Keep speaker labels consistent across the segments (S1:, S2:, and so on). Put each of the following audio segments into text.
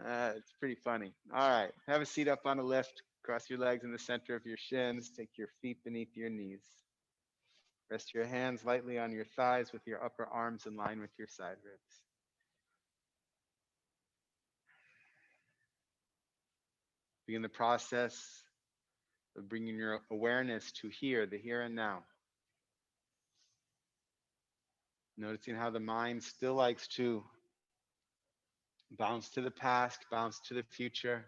S1: It's pretty funny. All right. Have a seat up on a lift. Cross your legs in the center of your shins. Take your feet beneath your knees. Rest your hands lightly on your thighs with your upper arms in line with your side ribs. Begin the process of bringing your awareness to here, the here and now. Noticing how the mind still likes to bounce to the past, bounce to the future.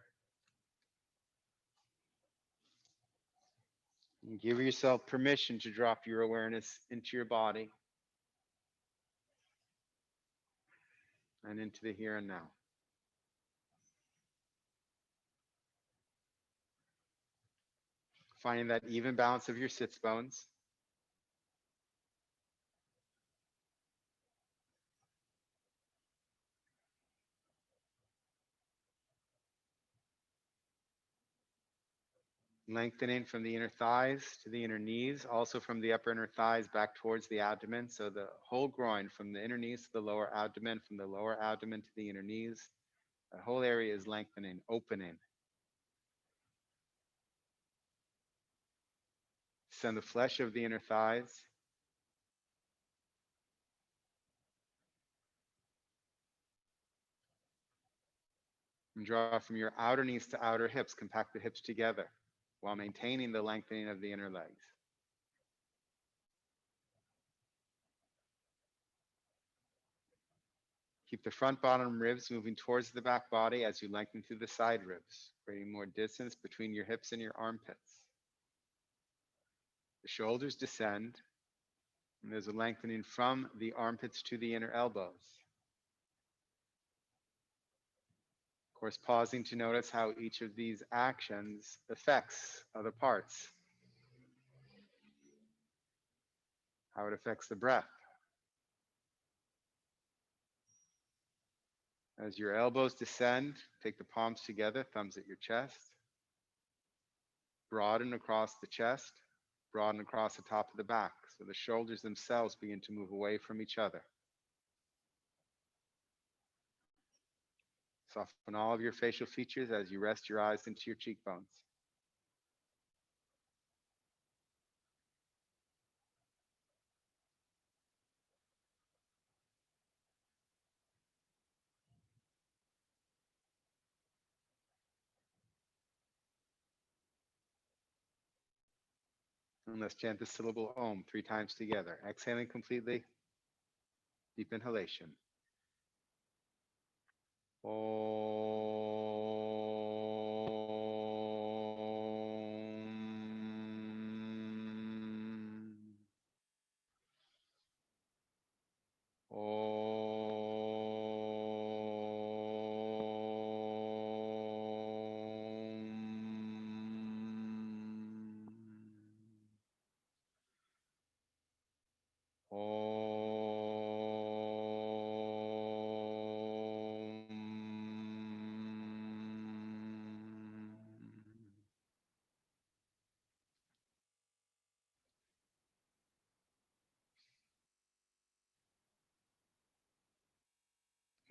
S1: And give yourself permission to drop your awareness into your body and into the here and now. Finding that even balance of your sits bones. Lengthening from the inner thighs to the inner knees, also from the upper inner thighs back towards the abdomen. So the whole groin from the inner knees to the lower abdomen, from the lower abdomen to the inner knees. The whole area is lengthening, opening. Send the flesh of the inner thighs. And draw from your outer knees to outer hips. Compact the hips together while maintaining the lengthening of the inner legs. Keep the front bottom ribs moving towards the back body as you lengthen through the side ribs, creating more distance between your hips and your armpits. The shoulders descend, and there's a lengthening from the armpits to the inner elbows. Of course, pausing to notice how each of these actions affects other parts, how it affects the breath. As your elbows descend, take the palms together, thumbs at your chest. Broaden across the chest, broaden across the top of the back. So the shoulders themselves begin to move away from each other. Soften all of your facial features as you rest your eyes into your cheekbones. And let's chant the syllable Om 3 times together. Exhaling completely. Deep inhalation.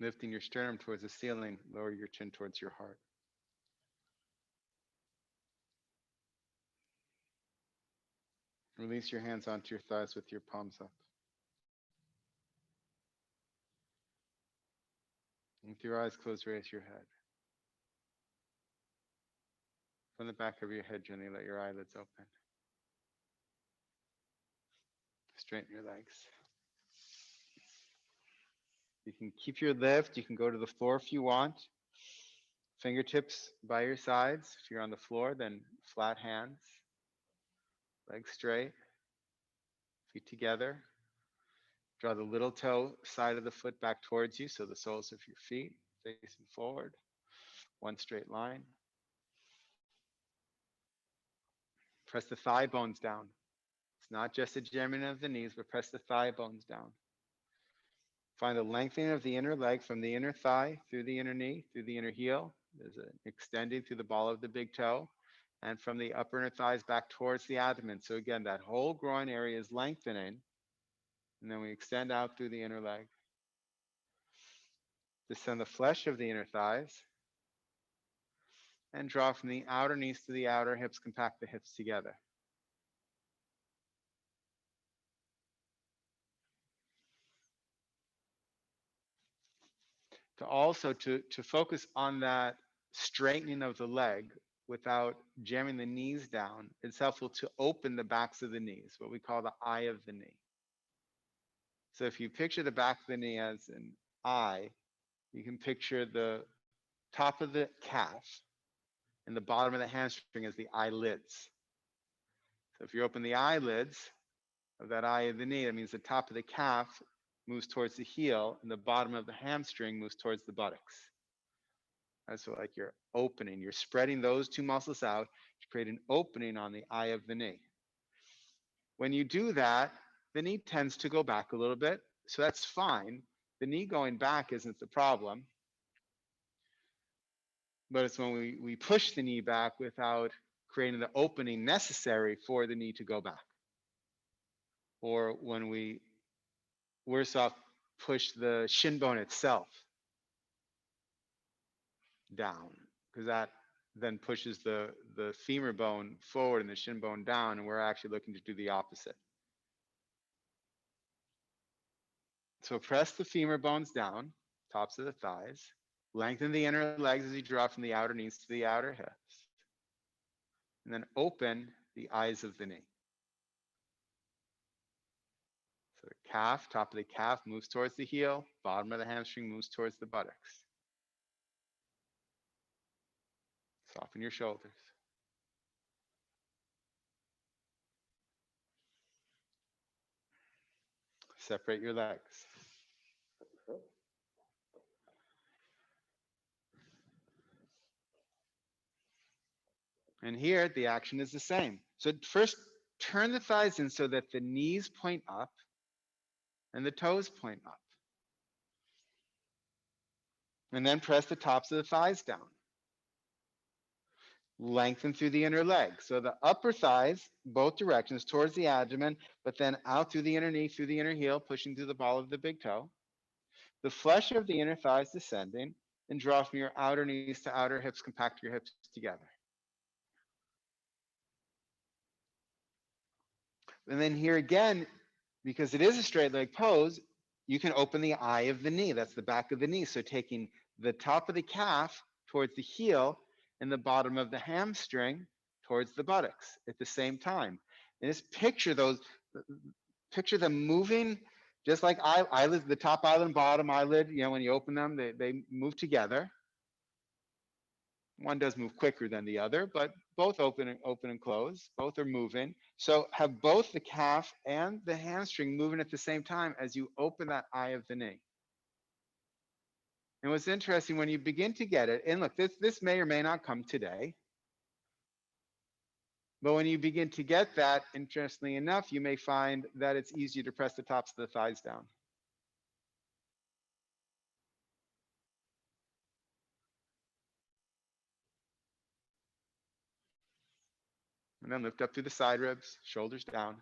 S1: Lifting your sternum towards the ceiling, lower your chin towards your heart. Release your hands onto your thighs with your palms up. With your eyes closed, raise your head. From the back of your head, gently let your eyelids open. Straighten your legs. You can keep your lift. You can go to the floor if you want. Fingertips by your sides. If you're on the floor, then flat hands. Legs straight. Feet together. Draw the little toe side of the foot back towards you, so the soles of your feet facing forward. One straight line. Press the thigh bones down. It's not just a jamming of the knees, but press the thigh bones down. Find the lengthening of the inner leg from the inner thigh through the inner knee, through the inner heel. There's an extending through the ball of the big toe, and from the upper inner thighs back towards the abdomen. So again, that whole groin area is lengthening, and then we extend out through the inner leg. Descend the flesh of the inner thighs. and draw from the outer knees to the outer hips, compact the hips together. To focus on that straightening of the leg without jamming the knees down, it's helpful to open the backs of the knees, what we call the eye of the knee. So if you picture the back of the knee as an eye, you can picture the top of the calf and the bottom of the hamstring as the eyelids. So if you open the eyelids of that eye of the knee, that means the top of the calf moves towards the heel and the bottom of the hamstring moves towards the buttocks. That's so like you're opening, you're spreading those two muscles out to create an opening on the eye of the knee. When you do that, the knee tends to go back a little bit, so that's fine. The knee going back isn't the problem, but it's when we push the knee back without creating the opening necessary for the knee to go back. Or when we, worse off, push the shin bone itself down, because that then pushes the femur bone forward and the shin bone down, and we're actually looking to do the opposite. So press the femur bones down, tops of the thighs, lengthen the inner legs as you draw from the outer knees to the outer hips, and then open the eyes of the knee. So the calf, top of the calf moves towards the heel, bottom of the hamstring moves towards the buttocks. Soften your shoulders. Separate your legs. And here, the action is the same. So first, turn the thighs in so that the knees point up and the toes point up. And then press the tops of the thighs down. Lengthen through the inner leg. So the upper thighs, both directions, towards the abdomen, but then out through the inner knee, through the inner heel, pushing through the ball of the big toe. The flesh of the inner thighs descending, and draw from your outer knees to outer hips, compact your hips together. And then here again, because it is a straight leg pose, you can open the eye of the knee. That's the back of the knee. So taking the top of the calf towards the heel and the bottom of the hamstring towards the buttocks at the same time. And just picture those, picture them moving just like eyelids, the top eyelid and bottom eyelid, when you open them, they move together. One does move quicker than the other, but both open and close. Both are moving. So have both the calf and the hamstring moving at the same time as you open that eye of the knee. And what's interesting, when you begin to get it, and look, this may or may not come today, but when you begin to get that, interestingly enough, you may find that it's easier to press the tops of the thighs down. And then lift up through the side ribs, shoulders down.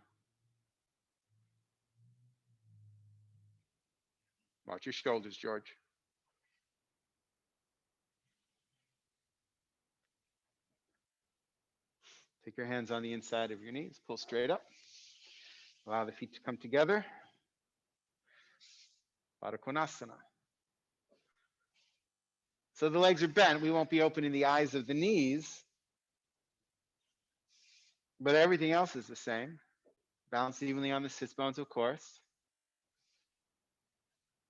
S1: Watch your shoulders, George. Take your hands on the inside of your knees, pull straight up. Allow the feet to come together. Baddha Konasana. So the legs are bent. We won't be opening the eyes of the knees, but everything else is the same. Balance evenly on the sits bones, of course.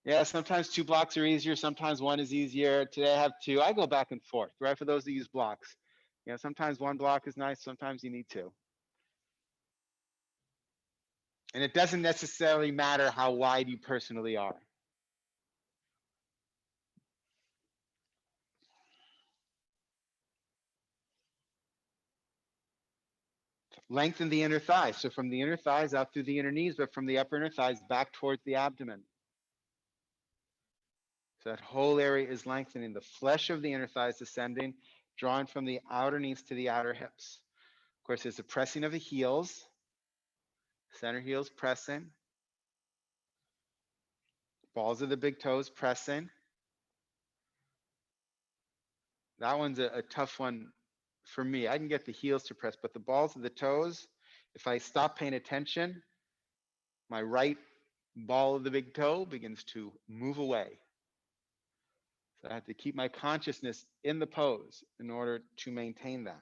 S1: Yeah, sometimes 2 blocks are easier. Sometimes 1 is easier. Today I have 2. I go back and forth, right? For those that use blocks. Sometimes 1 block is nice. Sometimes you need 2. And it doesn't necessarily matter how wide you personally are. Lengthen the inner thighs. So from the inner thighs out through the inner knees, but from the upper inner thighs back towards the abdomen. So that whole area is lengthening. The flesh of the inner thighs descending, drawing from the outer knees to the outer hips. Of course, there's a pressing of the heels. Center heels pressing. Balls of the big toes pressing. That one's a tough one for me. I can get the heels to press, but the balls of the toes, if I stop paying attention, my right ball of the big toe begins to move away. So I have to keep my consciousness in the pose in order to maintain that.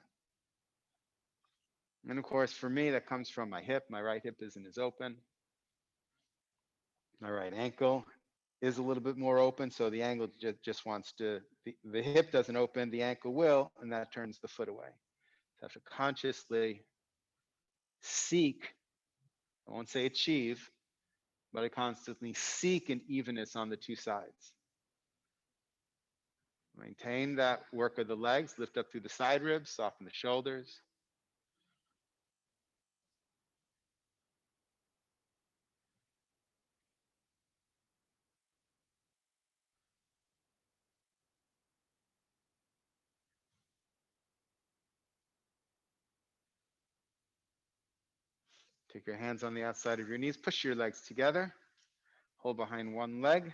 S1: And of course, for me, that comes from my hip. My right hip isn't as open. My right ankle is a little bit more open, so the ankle just wants to, the hip doesn't open, the ankle will, and that turns the foot away. So I have to consciously seek, I won't say achieve, but I constantly seek an evenness on the two sides. Maintain that work of the legs, lift up through the side ribs, soften the shoulders. Take your hands on the outside of your knees, push your legs together, hold behind one leg,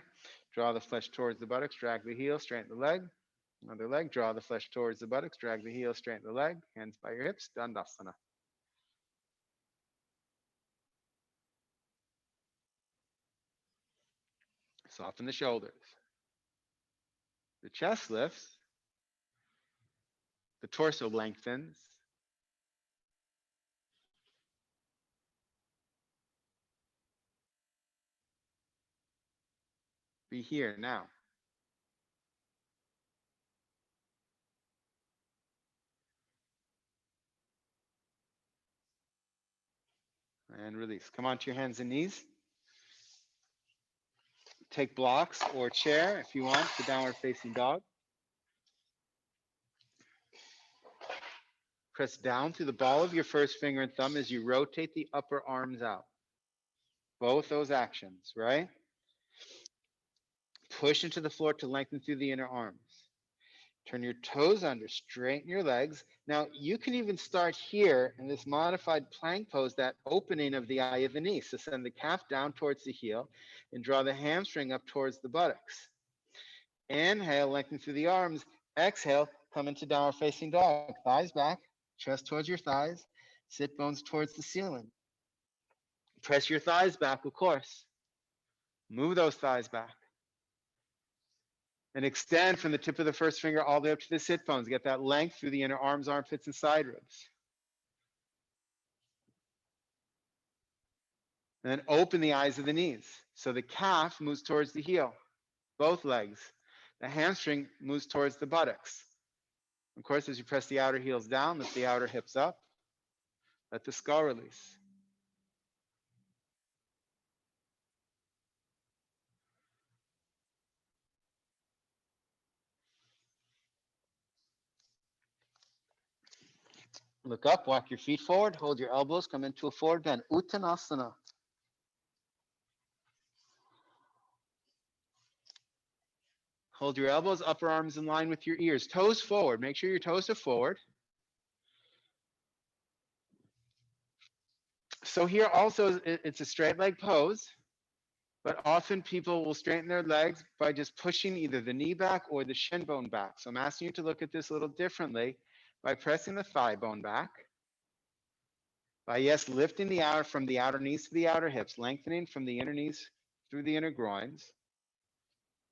S1: draw the flesh towards the buttocks, drag the heel, straighten the leg. Another leg, draw the flesh towards the buttocks, drag the heel, straighten the leg, hands by your hips, Tadasana. Soften the shoulders. The chest lifts, the torso lengthens. Be here now. And release. Come onto your hands and knees. Take blocks or chair if you want for downward facing dog. Press down through the ball of your first finger and thumb as you rotate the upper arms out. Both those actions, right? Push into the floor to lengthen through the inner arms. Turn your toes under, straighten your legs. Now, you can even start here in this modified plank pose, that opening of the eye of the knee. So send the calf down towards the heel and draw the hamstring up towards the buttocks. Inhale, lengthen through the arms. Exhale, come into downward facing dog. Thighs back, chest towards your thighs, sit bones towards the ceiling. Press your thighs back, of course. Move those thighs back. And extend from the tip of the first finger all the way up to the sit bones. Get that length through the inner arms, armpits, and side ribs. And then open the eyes of the knees. So the calf moves towards the heel, both legs. The hamstring moves towards the buttocks. Of course, as you press the outer heels down, lift the outer hips up. Let the skull release. Look up, walk your feet forward, hold your elbows, come into a forward bend. Uttanasana. Hold your elbows, upper arms in line with your ears. Toes forward. Make sure your toes are forward. So here also, it's a straight leg pose, but often people will straighten their legs by just pushing either the knee back or the shin bone back. So I'm asking you to look at this a little differently by pressing the thigh bone back. By, yes, lifting the outer from the outer knees to the outer hips, lengthening from the inner knees through the inner groins,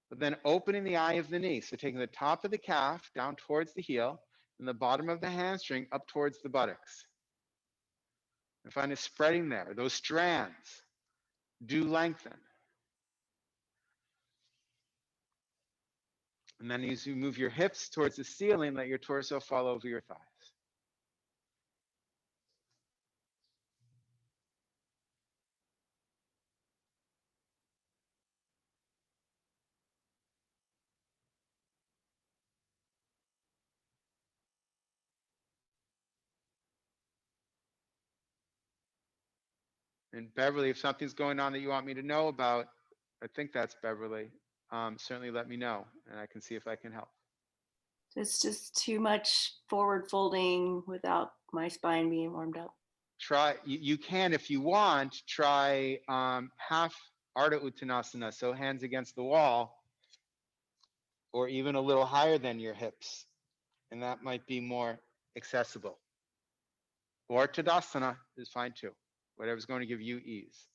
S1: but then opening the eye of the knee. So taking the top of the calf down towards the heel and the bottom of the hamstring up towards the buttocks. And find it spreading there. Those strands do lengthen. And then as you move your hips towards the ceiling, let your torso fall over your thighs. And Beverly, if something's going on that you want me to know about, I think that's Beverly, certainly let me know and I can see if I can help.
S2: It's just too much forward folding without my spine being warmed up.
S1: Try, you can, if you want, try half Ardha Uttanasana, so hands against the wall, or even a little higher than your hips. And that might be more accessible. Or Tadasana is fine too. Whatever's going to give you ease.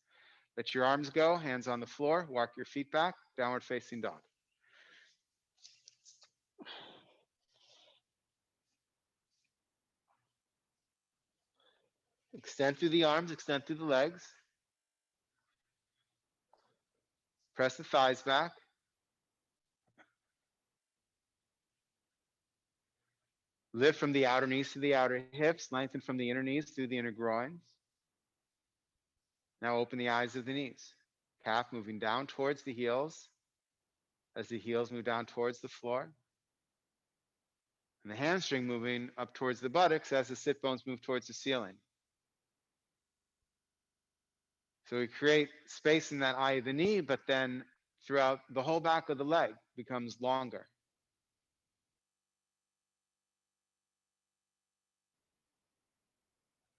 S1: Let your arms go, hands on the floor, walk your feet back, downward facing dog. Extend through the arms, extend through the legs. Press the thighs back. Lift from the outer knees to the outer hips, lengthen from the inner knees through the inner groins. Now open the eyes of the knees. Calf moving down towards the heels as the heels move down towards the floor. And the hamstring moving up towards the buttocks as the sit bones move towards the ceiling. So we create space in that eye of the knee, but then throughout the whole back of the leg becomes longer.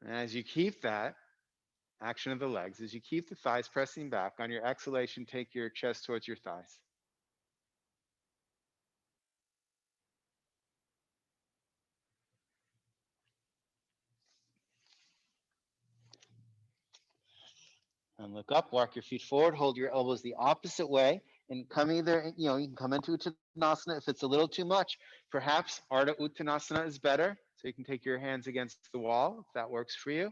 S1: And as you keep that action of the legs, as you keep the thighs pressing back, on your exhalation, take your chest towards your thighs. And look up, walk your feet forward, hold your elbows the opposite way, and come either, you can come into Uttanasana if it's a little too much. Perhaps Ardha Uttanasana is better. So you can take your hands against the wall if that works for you.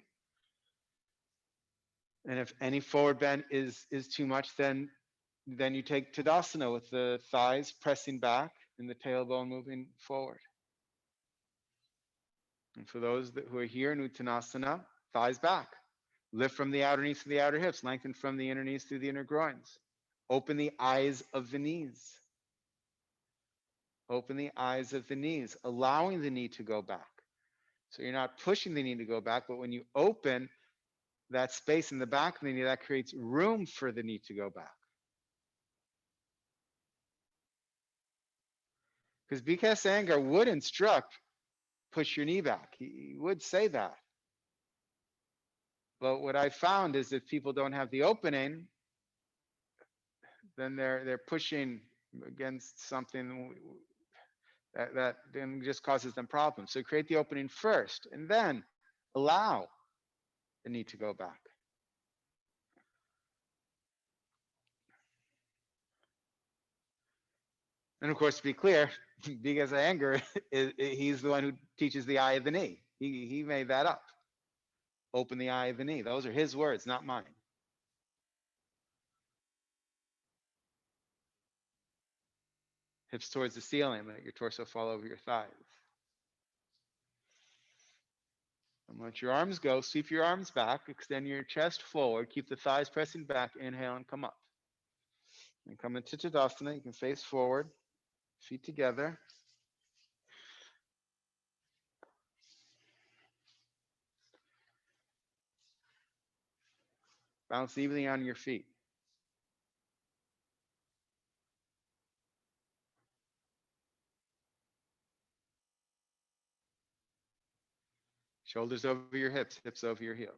S1: And if any forward bend is too much, then you take Tadasana with the thighs pressing back and the tailbone moving forward. And for those who are here in Uttanasana, thighs back. Lift from the outer knees to the outer hips. Lengthen from the inner knees through the inner groins. Open the eyes of the knees. Open the eyes of the knees, allowing the knee to go back. So you're not pushing the knee to go back, but when you open that space in the back of the knee, that creates room for the knee to go back. Because BKS Iyengar would instruct, push your knee back. He would say that. But what I found is if people don't have the opening, then they're pushing against something that then just causes them problems. So create the opening first, and then allow the knee to go back. And of course, to be clear, because Iyengar, he's the one who teaches the eye of the knee. He made that up. Open the eye of the knee. Those are his words, not mine. Hips towards the ceiling. Let your torso fall over your thighs. And let your arms go. Sweep your arms back. Extend your chest forward. Keep the thighs pressing back. Inhale and come up. And come into Tadasana. You can face forward. Feet together. Bounce evenly on your feet. Shoulders over your hips, hips over your heels.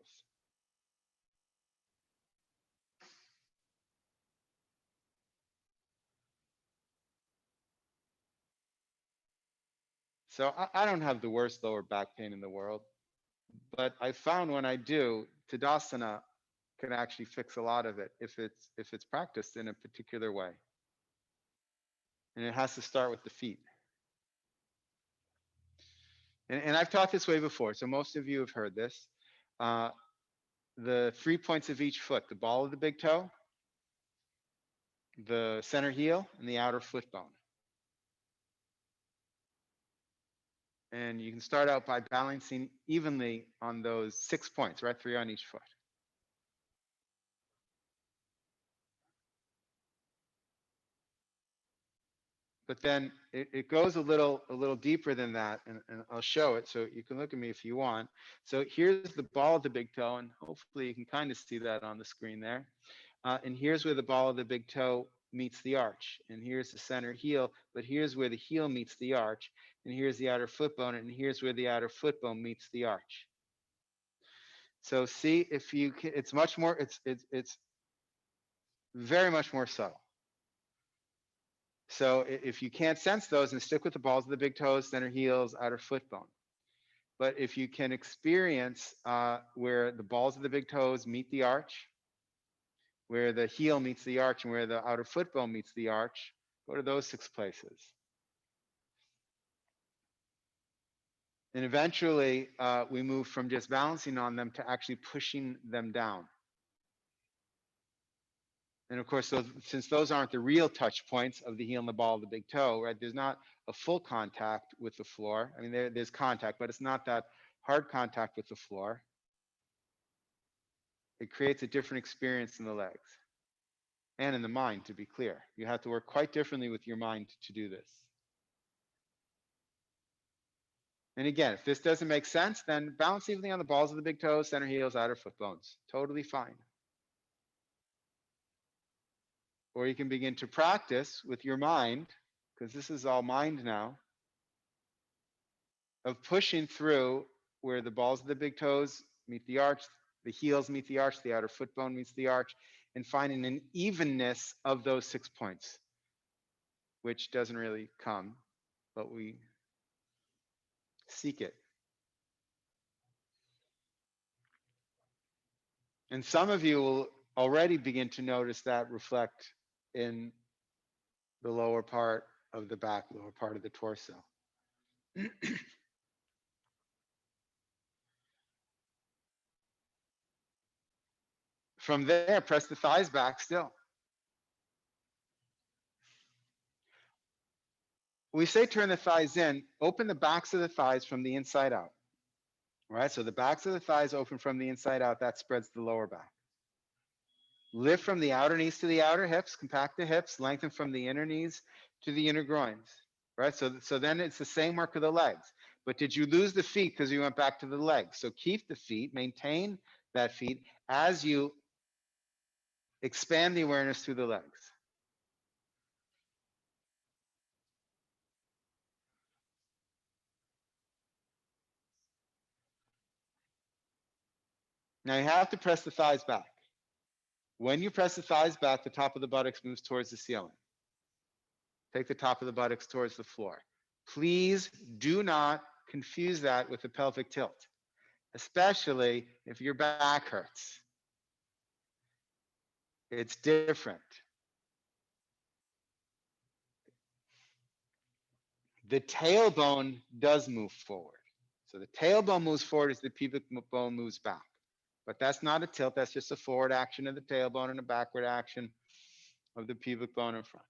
S1: So I don't have the worst lower back pain in the world, but I found when I do, Tadasana can actually fix a lot of it if it's practiced in a particular way. And it has to start with the feet. And I've taught this way before, so most of you have heard this. The 3 points of each foot, the ball of the big toe, the center heel, and the outer foot bone. And you can start out by balancing evenly on those 6 points, right? 3 on each foot. But then it goes a little deeper than that, and I'll show it so you can look at me if you want. So here's the ball of the big toe, and hopefully you can kind of see that on the screen there. And here's where the ball of the big toe meets the arch, and here's the center heel, but here's where the heel meets the arch, and here's the outer foot bone, and here's where the outer foot bone meets the arch. So see if you can, it's much more, it's very much more subtle. So if you can't sense those, then stick with the balls of the big toes, center heels, outer foot bone. But if you can experience where the balls of the big toes meet the arch, where the heel meets the arch, and where the outer foot bone meets the arch, go to those 6 places. And eventually, we move from just balancing on them to actually pushing them down. And of course, since those aren't the real touch points of the heel and the ball of the big toe, right? There's not a full contact with the floor. I mean, there's contact, but it's not that hard contact with the floor. It creates a different experience in the legs and in the mind, to be clear. You have to work quite differently with your mind to do this. And again, if this doesn't make sense, then balance evenly on the balls of the big toes, center heels, outer foot bones. Totally fine. Or you can begin to practice with your mind, because this is all mind now, of pushing through where the balls of the big toes meet the arch, the heels meet the arch, the outer foot bone meets the arch, and finding an evenness of those 6 points, which doesn't really come, but we seek it. And some of you will already begin to notice that reflect in the lower part of the back, lower part of the torso. From there, press the thighs back still. We say turn the thighs in, open the backs of the thighs from the inside out. Right? So the backs of the thighs open from the inside out, that spreads the lower back. Lift from the outer knees to the outer hips, compact the hips, lengthen from the inner knees to the inner groins. Right? So then it's the same work of the legs. But did you lose the feet because you went back to the legs? So keep the feet, maintain that feet as you expand the awareness through the legs. Now you have to press the thighs back. When you press the thighs back, the top of the buttocks moves towards the ceiling. Take the top of the buttocks towards the floor. Please do not confuse that with the pelvic tilt, especially if your back hurts. It's different. The tailbone does move forward. So the tailbone moves forward as the pubic bone moves back. But that's not a tilt, that's just a forward action of the tailbone and a backward action of the pubic bone in front.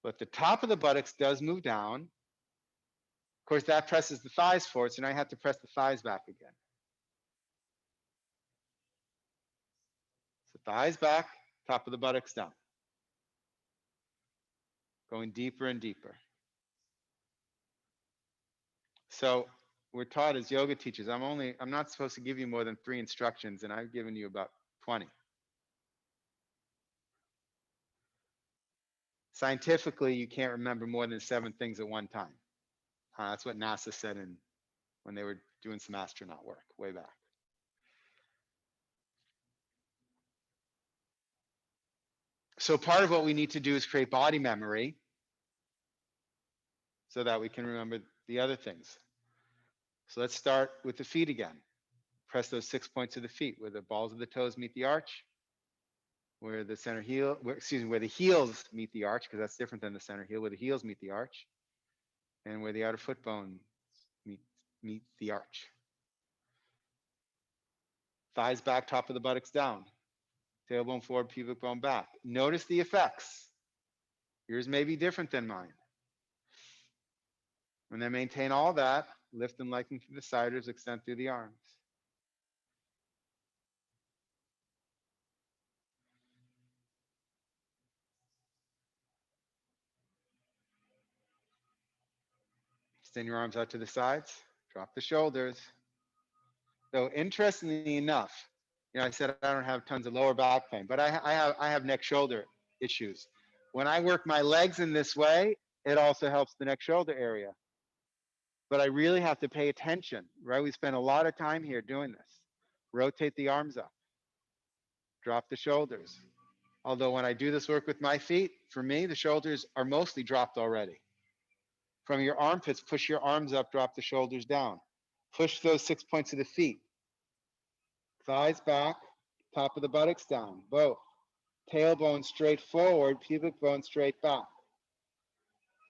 S1: But the top of the buttocks does move down. Of course, that presses the thighs forward, so now I have to press the thighs back again. So thighs back, top of the buttocks down. Going deeper and deeper. So we're taught as yoga teachers, I'm not supposed to give you more than 3 instructions, and I've given you about 20. Scientifically, you can't remember more than 7 things at one time. That's what NASA said when they were doing some astronaut work way back. So part of what we need to do is create body memory so that we can remember the other things. So let's start with the feet again. Press those 6 points of the feet where the balls of the toes meet the arch, where the center heel, where the heels meet the arch, because that's different than the center heel, where the heels meet the arch, and where the outer foot bone meet the arch. Thighs back, top of the buttocks down. Tailbone forward, pubic bone back. Notice the effects. Yours may be different than mine. And then maintain all that. Lift and lengthen through the siders, extend through the arms. Extend your arms out to the sides. Drop the shoulders. So interestingly enough, I said I don't have tons of lower back pain, but I have neck shoulder issues. When I work my legs in this way, it also helps the neck shoulder area. But I really have to pay attention, right? We spend a lot of time here doing this. Rotate the arms up. Drop the shoulders. Although when I do this work with my feet, for me, the shoulders are mostly dropped already. From your armpits, push your arms up, drop the shoulders down. Push those 6 points of the feet. Thighs back, top of the buttocks down, both. Tailbone straight forward, pubic bone straight back.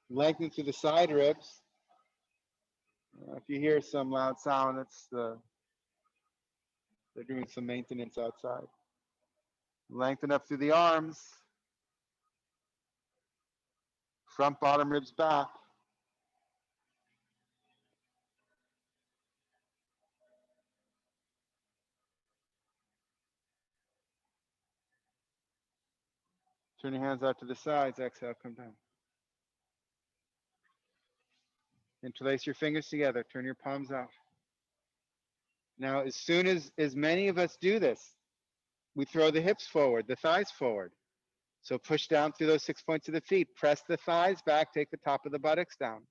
S1: Lengthen through the side ribs. If you hear some loud sound, they're doing some maintenance outside. Lengthen up through the arms. Front bottom ribs back. Turn your hands out to the sides. Exhale, come down. Interlace your fingers together. Turn your palms out. Now, as soon as many of us do this, we throw the hips forward, the thighs forward. So push down through those 6 points of the feet. Press the thighs back. Take the top of the buttocks down.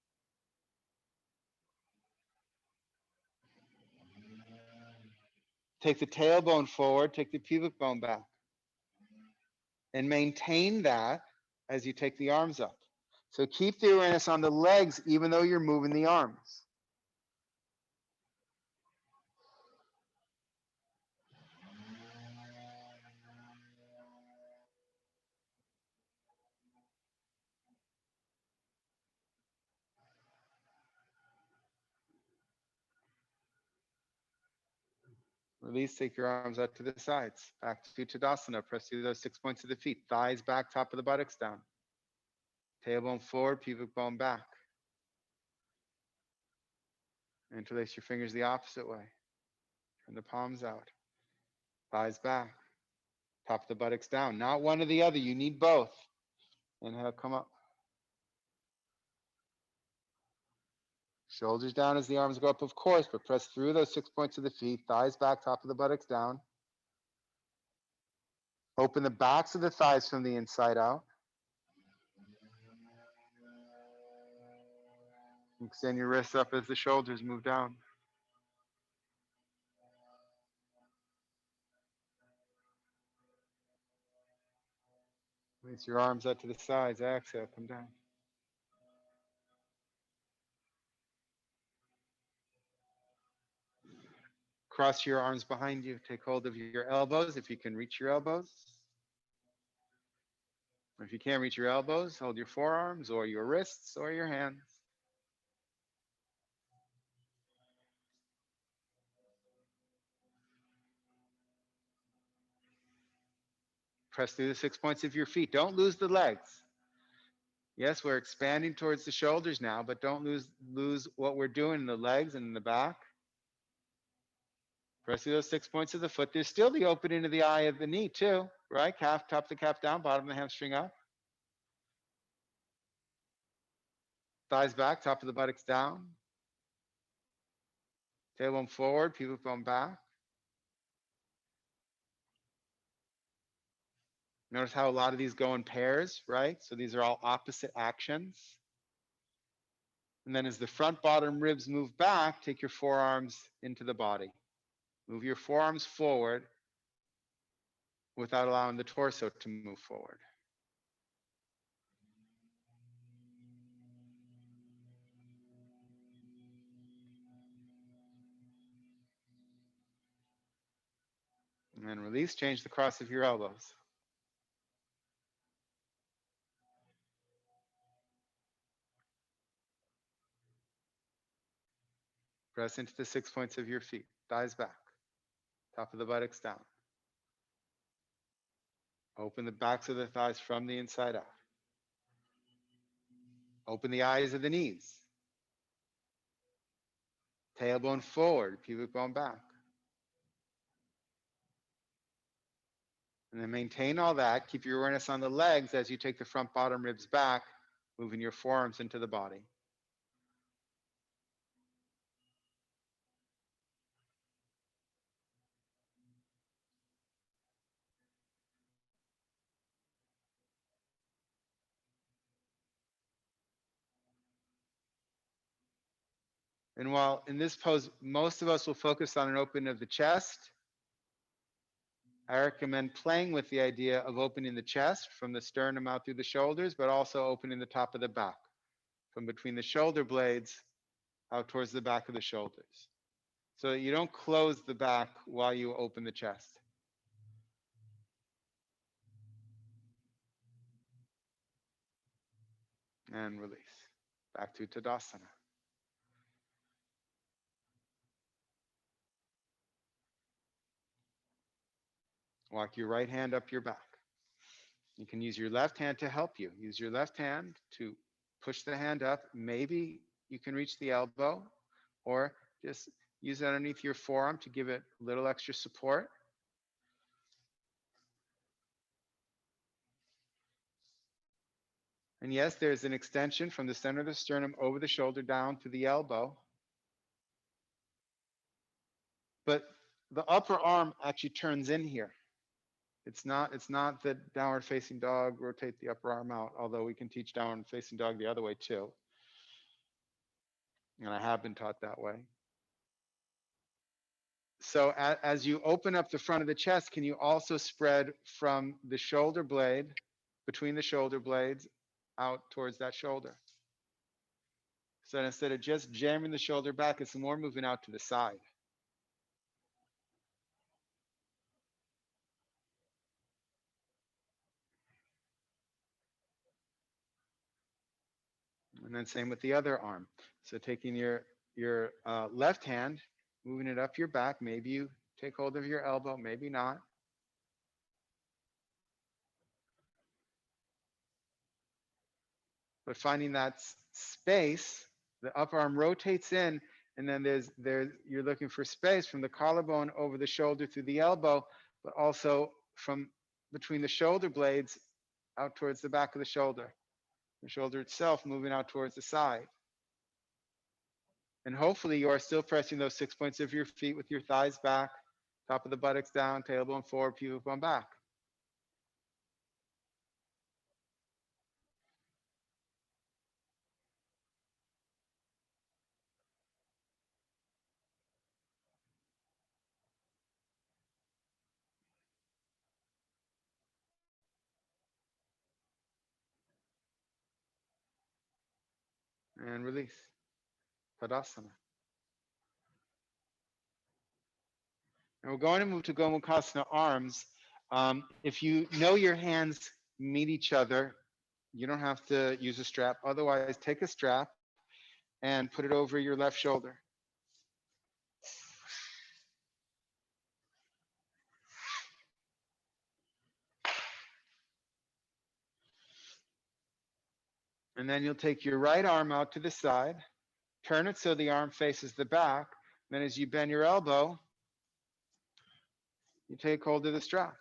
S1: Take the tailbone forward. Take the pubic bone back. And maintain that as you take the arms up. So keep the awareness on the legs even though you're moving the arms. Release, take your arms out to the sides. Back to Tadasana. Press through those 6 points of the feet. Thighs back, top of the buttocks down. Tailbone forward, pubic bone back. Interlace your fingers the opposite way. Turn the palms out. Thighs back. Top of the buttocks down. Not one or the other. You need both. Inhale, come up. Shoulders down as the arms go up, of course, but press through those 6 points of the feet. Thighs back, top of the buttocks down. Open the backs of the thighs from the inside out. Extend your wrists up as the shoulders move down. Release your arms out to the sides. Exhale, come down. Cross your arms behind you. Take hold of your elbows if you can reach your elbows. If you can't reach your elbows, hold your forearms or your wrists or your hands. Press through the 6 points of your feet. Don't lose the legs. Yes, we're expanding towards the shoulders now, but don't lose what we're doing in the legs and in the back. Press through those 6 points of the foot. There's still the opening of the eye of the knee too, right? Calf, top of the calf down, bottom of the hamstring up. Thighs back, top of the buttocks down. Tailbone forward, pubic bone back. Notice how a lot of these go in pairs, right? So these are all opposite actions. And then as the front bottom ribs move back, take your forearms into the body. Move your forearms forward without allowing the torso to move forward. And then release, change the cross of your elbows. Press into the 6 points of your feet. Thighs back, top of the buttocks down. Open the backs of the thighs from the inside out. Open the eyes of the knees. Tailbone forward, pubic bone back. And then maintain all that. Keep your awareness on the legs as you take the front bottom ribs back, moving your forearms into the body. And while in this pose, most of us will focus on an opening of the chest, I recommend playing with the idea of opening the chest from the sternum out through the shoulders, but also opening the top of the back from between the shoulder blades out towards the back of the shoulders. So that you don't close the back while you open the chest. And release. Back to Tadasana. Walk your right hand up your back. You can use your left hand to help you. Use your left hand to push the hand up. Maybe you can reach the elbow, or just use it underneath your forearm to give it a little extra support. And yes, there's an extension from the center of the sternum over the shoulder down to the elbow. But the upper arm actually turns in here. It's not the downward facing dog, rotate the upper arm out, although we can teach downward facing dog the other way too. And I have been taught that way. So as you open up the front of the chest, can you also spread from the shoulder blade, between the shoulder blades, out towards that shoulder? So instead of just jamming the shoulder back, it's more moving out to the side. And then same with the other arm. So taking your left hand, moving it up your back. Maybe you take hold of your elbow, maybe not. But finding that space, the upper arm rotates in, and then you're looking for space from the collarbone over the shoulder through the elbow, but also from between the shoulder blades out towards the back of the shoulder itself moving out towards the side. And hopefully you are still pressing those 6 points of your feet with your thighs back, top of the buttocks down, tailbone forward, pubic bone back. And release. Tadasana. And we're going to move to Gomukasana Arms. If you know your hands meet each other, you don't have to use a strap. Otherwise, take a strap and put it over your left shoulder. And then you'll take your right arm out to the side, turn it so the arm faces the back. Then as you bend your elbow, you take hold of the strap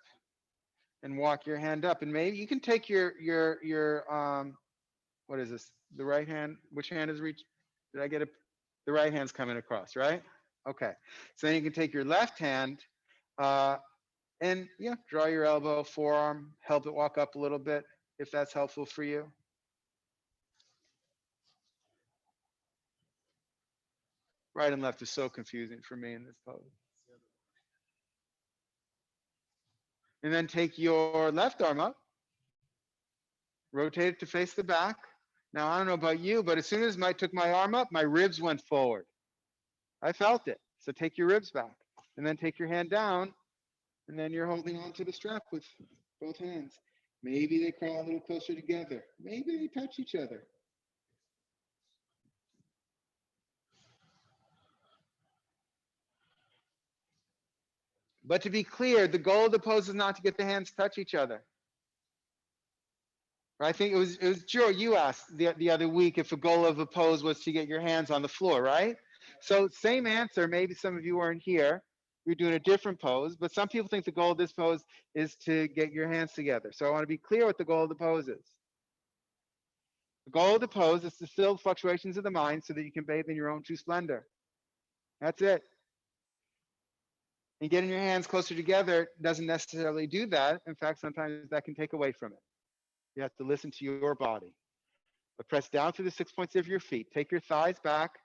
S1: and walk your hand up. And maybe you can take your what is this? The right hand, which hand is reach? Did I get it? The right hand's coming across, right? Okay. So then you can take your left hand and yeah, draw your elbow, forearm, help it walk up a little bit if that's helpful for you. Right and left is so confusing for me in this pose. And then take your left arm up, rotate it to face the back. Now, I don't know about you, but as soon as I took my arm up, my ribs went forward. I felt it. So take your ribs back and then take your hand down, and then you're holding onto the strap with both hands. Maybe they crawl a little closer together. Maybe they touch each other. But to be clear, the goal of the pose is not to get the hands to touch each other. I think it was Joe, you asked the other week if the goal of a pose was to get your hands on the floor, right? So same answer, maybe some of you weren't here. You're doing a different pose, but some people think the goal of this pose is to get your hands together. So I want to be clear what the goal of the pose is. The goal of the pose is to still fluctuations of the mind so that you can bathe in your own true splendor. That's it. And getting your hands closer together doesn't necessarily do that. In fact, sometimes that can take away from it. You have to listen to your body. But press down through the 6 points of your feet. Take your thighs back,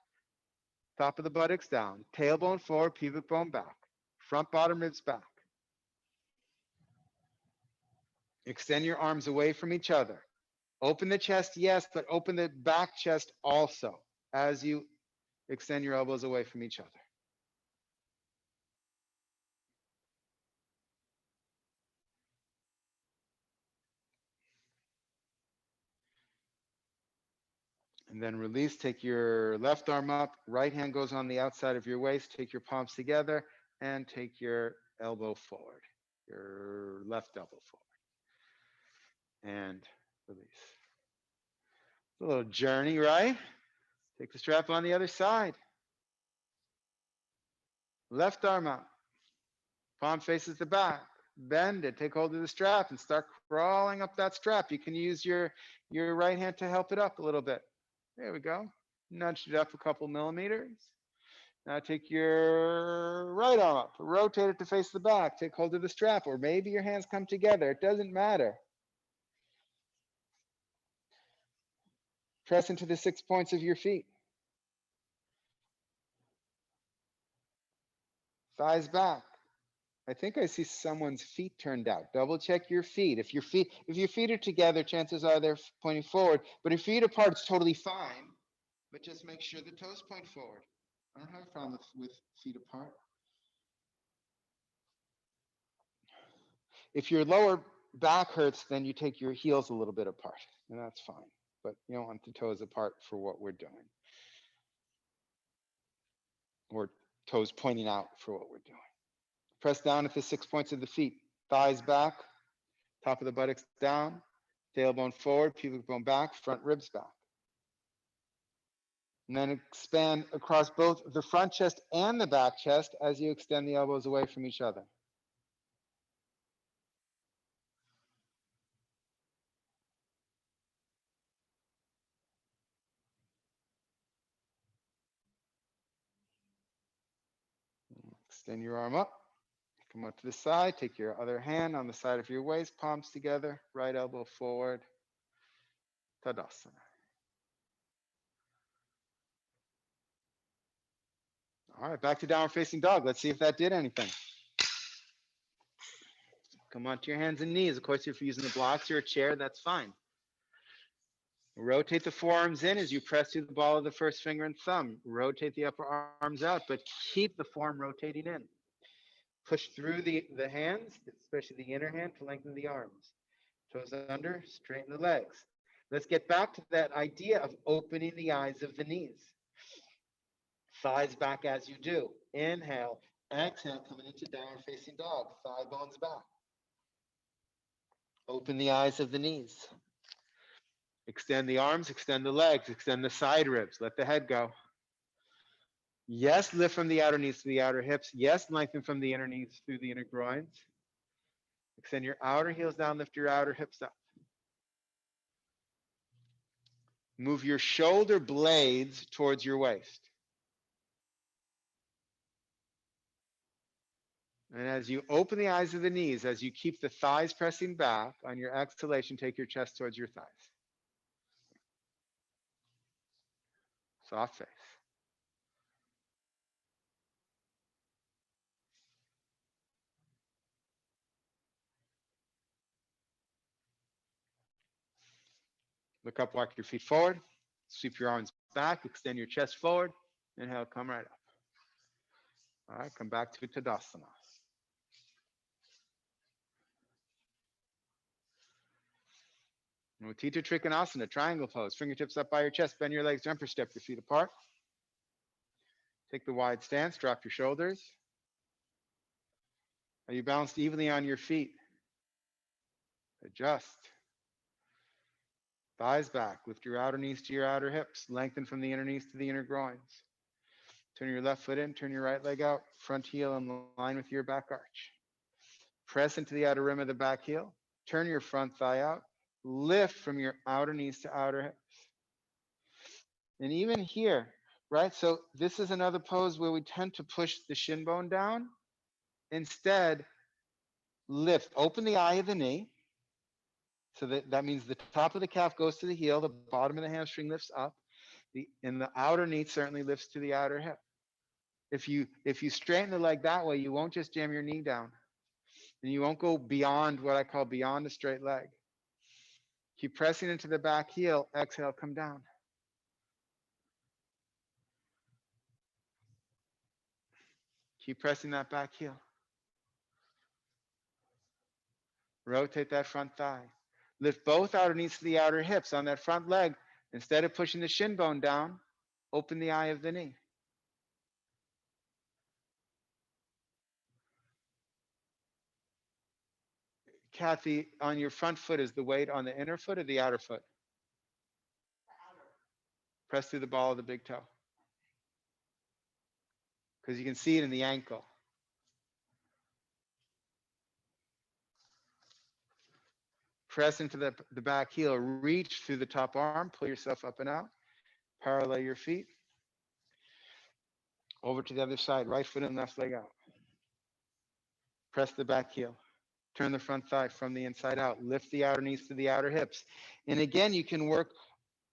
S1: top of the buttocks down, tailbone forward, pubic bone back, front bottom ribs back. Extend your arms away from each other. Open the chest, yes, but open the back chest also as you extend your elbows away from each other. And then release, take your left arm up, right hand goes on the outside of your waist, take your palms together and take your elbow forward, your left elbow forward. And release. It's a little journey, right? Take the strap on the other side. Left arm up. Palm faces the back. Bend it, take hold of the strap and start crawling up that strap. You can use your right hand to help it up a little bit. There we go. Nudge it up a couple millimeters. Now take your right arm up, rotate it to face the back, take hold of the strap, or maybe your hands come together. It doesn't matter. Press into the 6 points of your feet. Thighs back. I think I see someone's feet turned out. Double check your feet. If your feet are together, chances are they're pointing forward. But if your feet apart, it's totally fine. But just make sure the toes point forward. I don't have a problem with feet apart. If your lower back hurts, then you take your heels a little bit apart, and that's fine. But you don't want the toes apart for what we're doing. Or toes pointing out for what we're doing. Press down at the 6 points of the feet. Thighs back, top of the buttocks down, tailbone forward, pubic bone back, front ribs back. And then expand across both the front chest and the back chest as you extend the elbows away from each other. Extend your arm up. Come up to the side. Take your other hand on the side of your waist, palms together, right elbow forward. Tadasana. All right, back to downward facing dog. Let's see if that did anything. Come onto your hands and knees. Of course, if you're using the blocks or a chair, that's fine. Rotate the forearms in as you press through the ball of the first finger and thumb. Rotate the upper arms out, but keep the forearm rotating in. Push through the hands, especially the inner hand, to lengthen the arms. Toes under, straighten the legs. Let's get back to that idea of opening the eyes of the knees. Thighs back as you do. Inhale, exhale, coming into downward facing dog. Thigh bones back. Open the eyes of the knees. Extend the arms, extend the legs, extend the side ribs. Let the head go. Yes, lift from the outer knees to the outer hips. Yes, lengthen from the inner knees through the inner groins. Extend your outer heels down, lift your outer hips up. Move your shoulder blades towards your waist. And as you open the eyes of the knees, as you keep the thighs pressing back, on your exhalation, take your chest towards your thighs. Soft face. Look up, walk your feet forward. Sweep your arms back, extend your chest forward. Inhale, come right up. All right, come back to Tadasana. Utthita Trikonasana, triangle pose. Fingertips up by your chest, bend your legs, jumper step your feet apart. Take the wide stance, drop your shoulders. Are you balanced evenly on your feet? Adjust. Thighs back, lift your outer knees to your outer hips, lengthen from the inner knees to the inner groins. Turn your left foot in, turn your right leg out, front heel in line with your back arch. Press into the outer rim of the back heel, turn your front thigh out, lift from your outer knees to outer hips. And even here, right? So this is another pose where we tend to push the shin bone down. Instead, lift, open the eye of the knee. So that means the top of the calf goes to the heel, the bottom of the hamstring lifts up, and the outer knee certainly lifts to the outer hip. If you straighten the leg that way, you won't just jam your knee down. And you won't go beyond what I call beyond a straight leg. Keep pressing into the back heel. Exhale, come down. Keep pressing that back heel. Rotate that front thigh. Lift both outer knees to the outer hips on that front leg. Instead of pushing the shin bone down, open the eye of the knee. Kathy, on your front foot, is the weight on the inner foot or the outer foot? Press through the ball of the big toe. Because you can see it in the ankle. Press into the back heel. Reach through the top arm. Pull yourself up and out. Parallel your feet. Over to the other side. Right foot and left leg out. Press the back heel. Turn the front thigh from the inside out. Lift the outer knees to the outer hips. And again, you can work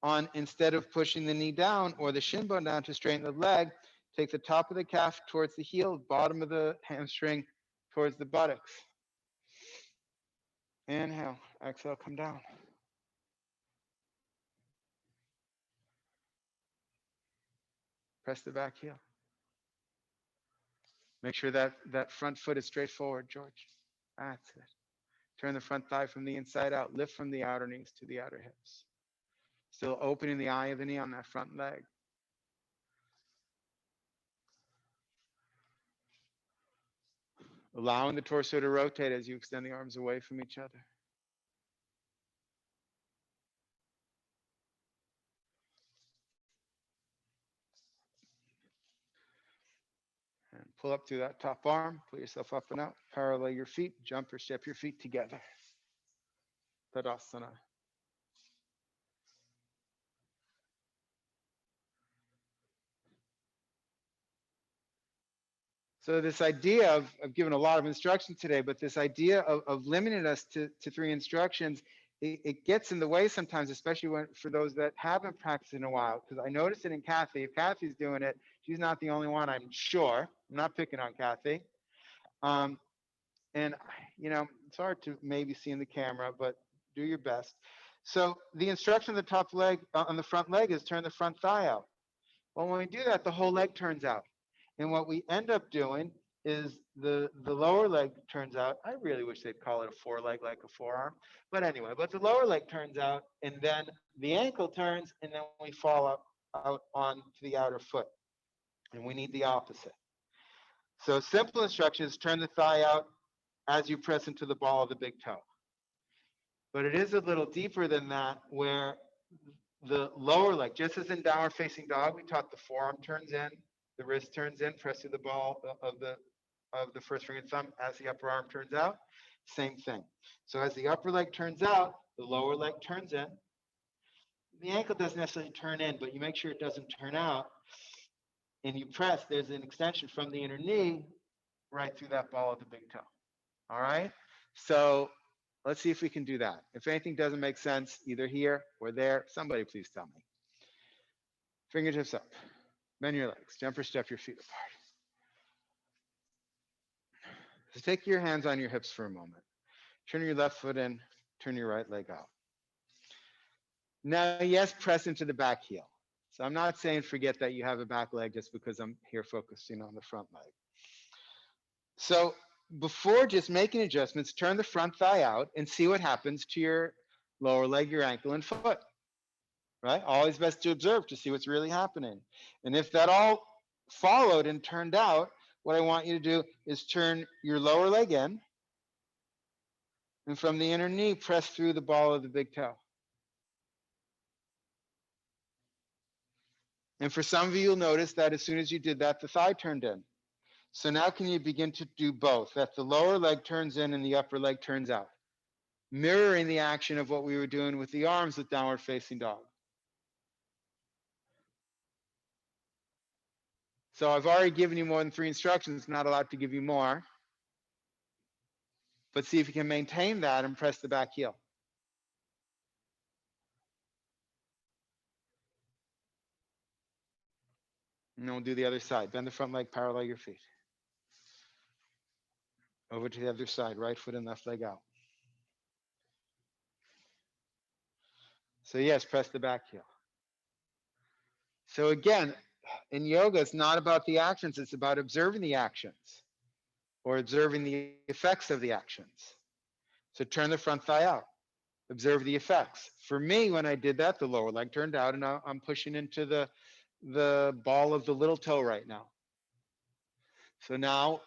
S1: on, instead of pushing the knee down or the shin bone down to straighten the leg, take the top of the calf towards the heel, bottom of the hamstring towards the buttocks. Inhale, exhale, come down. Press the back heel. Make sure that that front foot is straight forward, George. That's it. Turn the front thigh from the inside out. Lift from the outer knees to the outer hips. Still opening the eye of the knee on that front leg. Allowing the torso to rotate as you extend the arms away from each other. And pull up through that top arm. Pull yourself up and out. Parallel your feet. Jump or step your feet together. Tadasana. So this idea of, I've given a lot of instruction today, but this idea of limiting us to 3 instructions, it gets in the way sometimes, especially for those that haven't practiced in a while. Because I noticed it in Kathy. If Kathy's doing it, she's not the only one, I'm sure. I'm not picking on Kathy. And, it's hard to maybe see in the camera, but do your best. So the instruction on the top leg, on the front leg, is turn the front thigh out. Well, when we do that, the whole leg turns out. And what we end up doing is the lower leg turns out. I really wish they'd call it a foreleg like a forearm. But anyway, but the lower leg turns out, and then the ankle turns, and then we fall out onto the outer foot. And we need the opposite. So simple instructions, turn the thigh out as you press into the ball of the big toe. But it is a little deeper than that, where the lower leg, just as in downward facing dog, we taught the forearm turns in, the wrist turns in, press through the ball of the first finger and thumb as the upper arm turns out. Same thing. So as the upper leg turns out, the lower leg turns in. The ankle doesn't necessarily turn in, but you make sure it doesn't turn out. And you press, there's an extension from the inner knee right through that ball of the big toe. All right? So let's see if we can do that. If anything doesn't make sense, either here or there, somebody please tell me. Fingertips up. Bend your legs. Jump or step your feet apart. So take your hands on your hips for a moment. Turn your left foot in. Turn your right leg out. Now, yes, press into the back heel. So I'm not saying forget that you have a back leg just because I'm here focusing on the front leg. So before just making adjustments, turn the front thigh out and see what happens to your lower leg, your ankle, and foot. Right? Always best to observe to see what's really happening. And if that all followed and turned out, what I want you to do is turn your lower leg in, and from the inner knee, press through the ball of the big toe. And for some of you, you'll notice that as soon as you did that, the thigh turned in. So now can you begin to do both, that the lower leg turns in and the upper leg turns out, mirroring the action of what we were doing with the arms with downward facing dog. So I've already given you more than 3 instructions, not allowed to give you more. But see if you can maintain that and press the back heel. And then we'll do the other side. Bend the front leg, parallel your feet. Over to the other side, right foot and left leg out. So yes, press the back heel. So again, in yoga, it's not about the actions, it's about observing the actions or observing the effects of the actions. So turn the front thigh out, observe the effects. For me, when I did that, the lower leg turned out and now I'm pushing into the ball of the little toe right now. So now,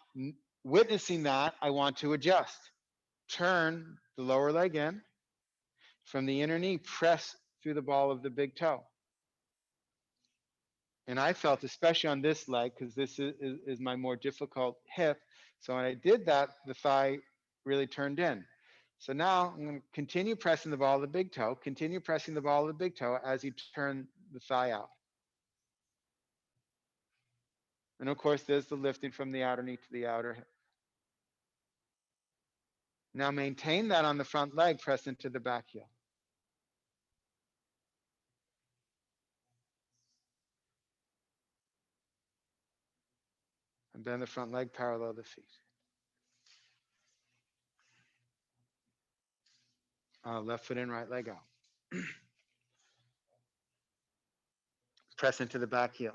S1: witnessing that, I want to adjust. Turn the lower leg in. From the inner knee, press through the ball of the big toe. And I felt, especially on this leg, because this is my more difficult hip. So when I did that, the thigh really turned in. So now I'm going to continue pressing the ball of the big toe, continue pressing the ball of the big toe as you turn the thigh out. And of course, there's the lifting from the outer knee to the outer hip. Now maintain that on the front leg, press into the back heel. And bend the front leg parallel the feet. Left foot in, right leg out. Press into the back heel.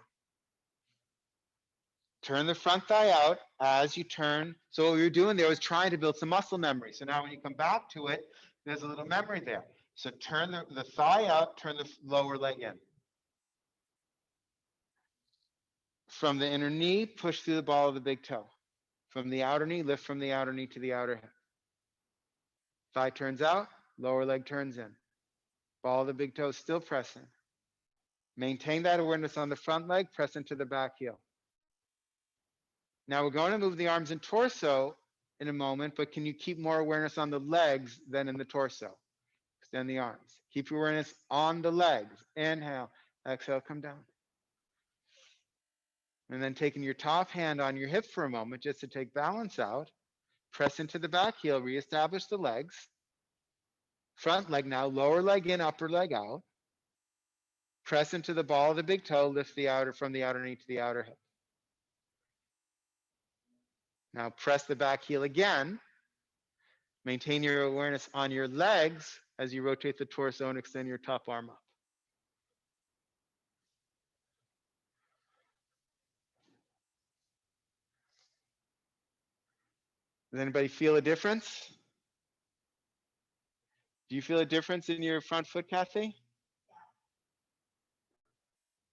S1: Turn the front thigh out as you turn. So what we were doing there was trying to build some muscle memory. So now when you come back to it, there's a little memory there. So turn the thigh out, turn the lower leg in. From the inner knee, push through the ball of the big toe. From the outer knee, lift from the outer knee to the outer hip. Thigh turns out, lower leg turns in. Ball of the big toe still pressing. Maintain that awareness on the front leg, press into the back heel. Now we're going to move the arms and torso in a moment, but can you keep more awareness on the legs than in the torso? Extend the arms. Keep your awareness on the legs. Inhale, exhale, come down. And then taking your top hand on your hip for a moment, just to take balance out, press into the back heel, reestablish the legs. Front leg now, lower leg in, upper leg out. Press into the ball of the big toe, lift the outer from the outer knee to the outer hip. Now press the back heel again. Maintain your awareness on your legs as you rotate the torso and extend your top arm up. Does anybody feel a difference? Do you feel a difference in your front foot, Kathy?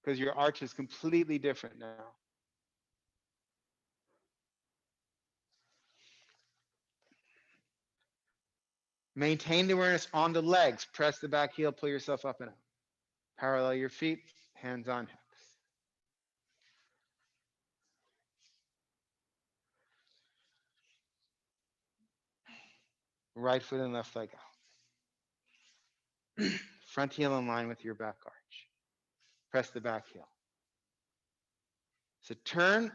S1: Because your arch is completely different now. Maintain the awareness on the legs. Press the back heel, pull yourself up and out. Parallel your feet, hands on hips. Right foot and left leg out. Front heel in line with your back arch. Press the back heel. So turn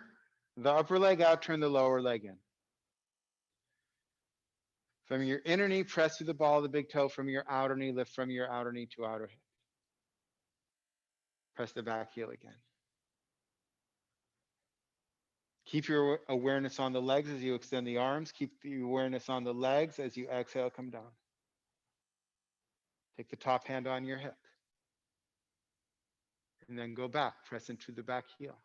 S1: the upper leg out, turn the lower leg in. From your inner knee, press through the ball of the big toe. From your outer knee, lift from your outer knee to outer hip. Press the back heel again. Keep your awareness on the legs as you extend the arms. Keep the awareness on the legs as you exhale, come down. Take the top hand on your hip. And then go back, press into the back heel.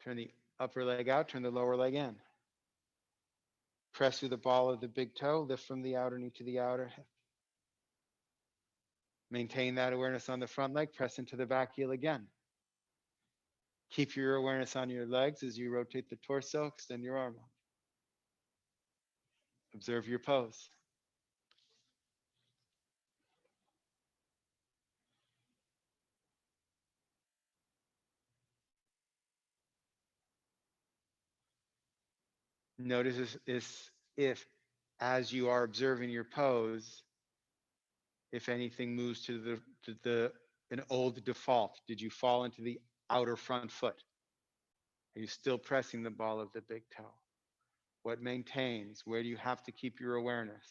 S1: Turn the upper leg out, turn the lower leg in. Press through the ball of the big toe, lift from the outer knee to the outer hip. Maintain that awareness on the front leg, press into the back heel again. Keep your awareness on your legs as you rotate the torso, extend your arm up. Observe your pose. Notice if, as you are observing your pose, if anything moves to an old default. Did you fall into the outer front foot? Are you still pressing the ball of the big toe? What maintains? Where do you have to keep your awareness?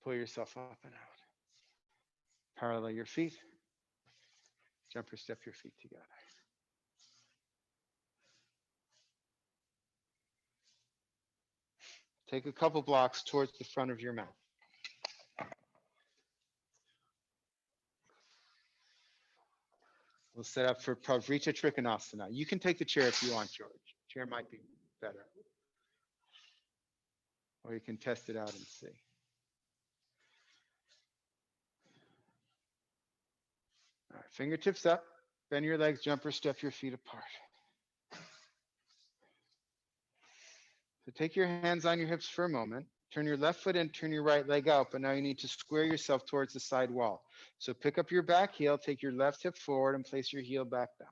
S1: Pull yourself up and out. Parallel your feet. Jump or step your feet together. Take a couple blocks towards the front of your mat. We'll set up for Pravrita Trikonasana. You can take the chair if you want, George. Chair might be better. Or you can test it out and see. All right, fingertips up. Bend your legs, jump or step your feet apart. So take your hands on your hips for a moment. Turn your left foot in, turn your right leg out, but now you need to square yourself towards the side wall. So pick up your back heel, take your left hip forward and place your heel back down.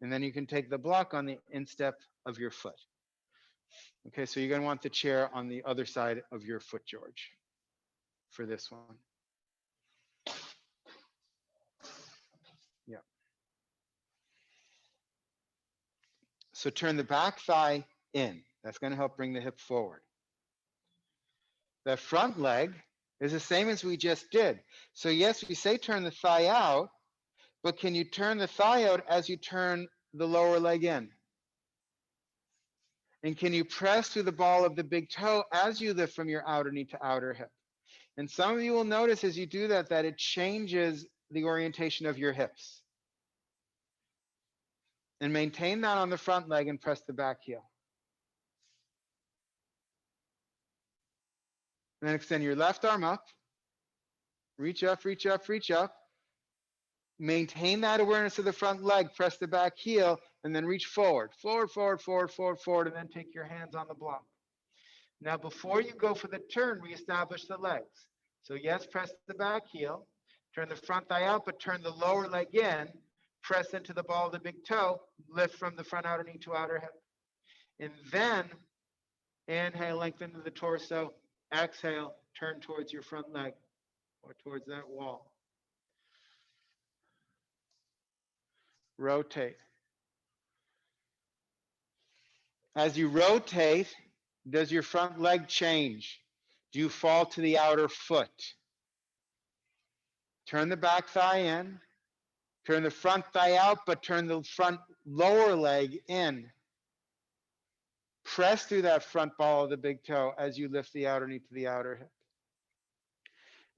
S1: And then you can take the block on the instep of your foot. Okay, so you're going to want the chair on the other side of your foot, George, for this one. Yeah. So turn the back thigh in. That's going to help bring the hip forward. That front leg is the same as we just did. So yes, we say turn the thigh out, but can you turn the thigh out as you turn the lower leg in? And can you press through the ball of the big toe as you lift from your outer knee to outer hip? And some of you will notice as you do that, that it changes the orientation of your hips. And maintain that on the front leg and press the back heel. And then extend your left arm up. Reach up, reach up, reach up. Maintain that awareness of the front leg, press the back heel, and then reach forward, forward, forward, forward, forward, forward, and then take your hands on the block. Now, before you go for the turn, reestablish the legs. So yes, press the back heel, turn the front thigh out, but turn the lower leg in, press into the ball of the big toe, lift from the front outer knee to outer hip. And then inhale, lengthen to the torso, exhale, turn towards your front leg or towards that wall. Rotate. As you rotate, does your front leg change? Do you fall to the outer foot? Turn the back thigh in. Turn the front thigh out, but turn the front lower leg in. Press through that front ball of the big toe as you lift the outer knee to the outer hip.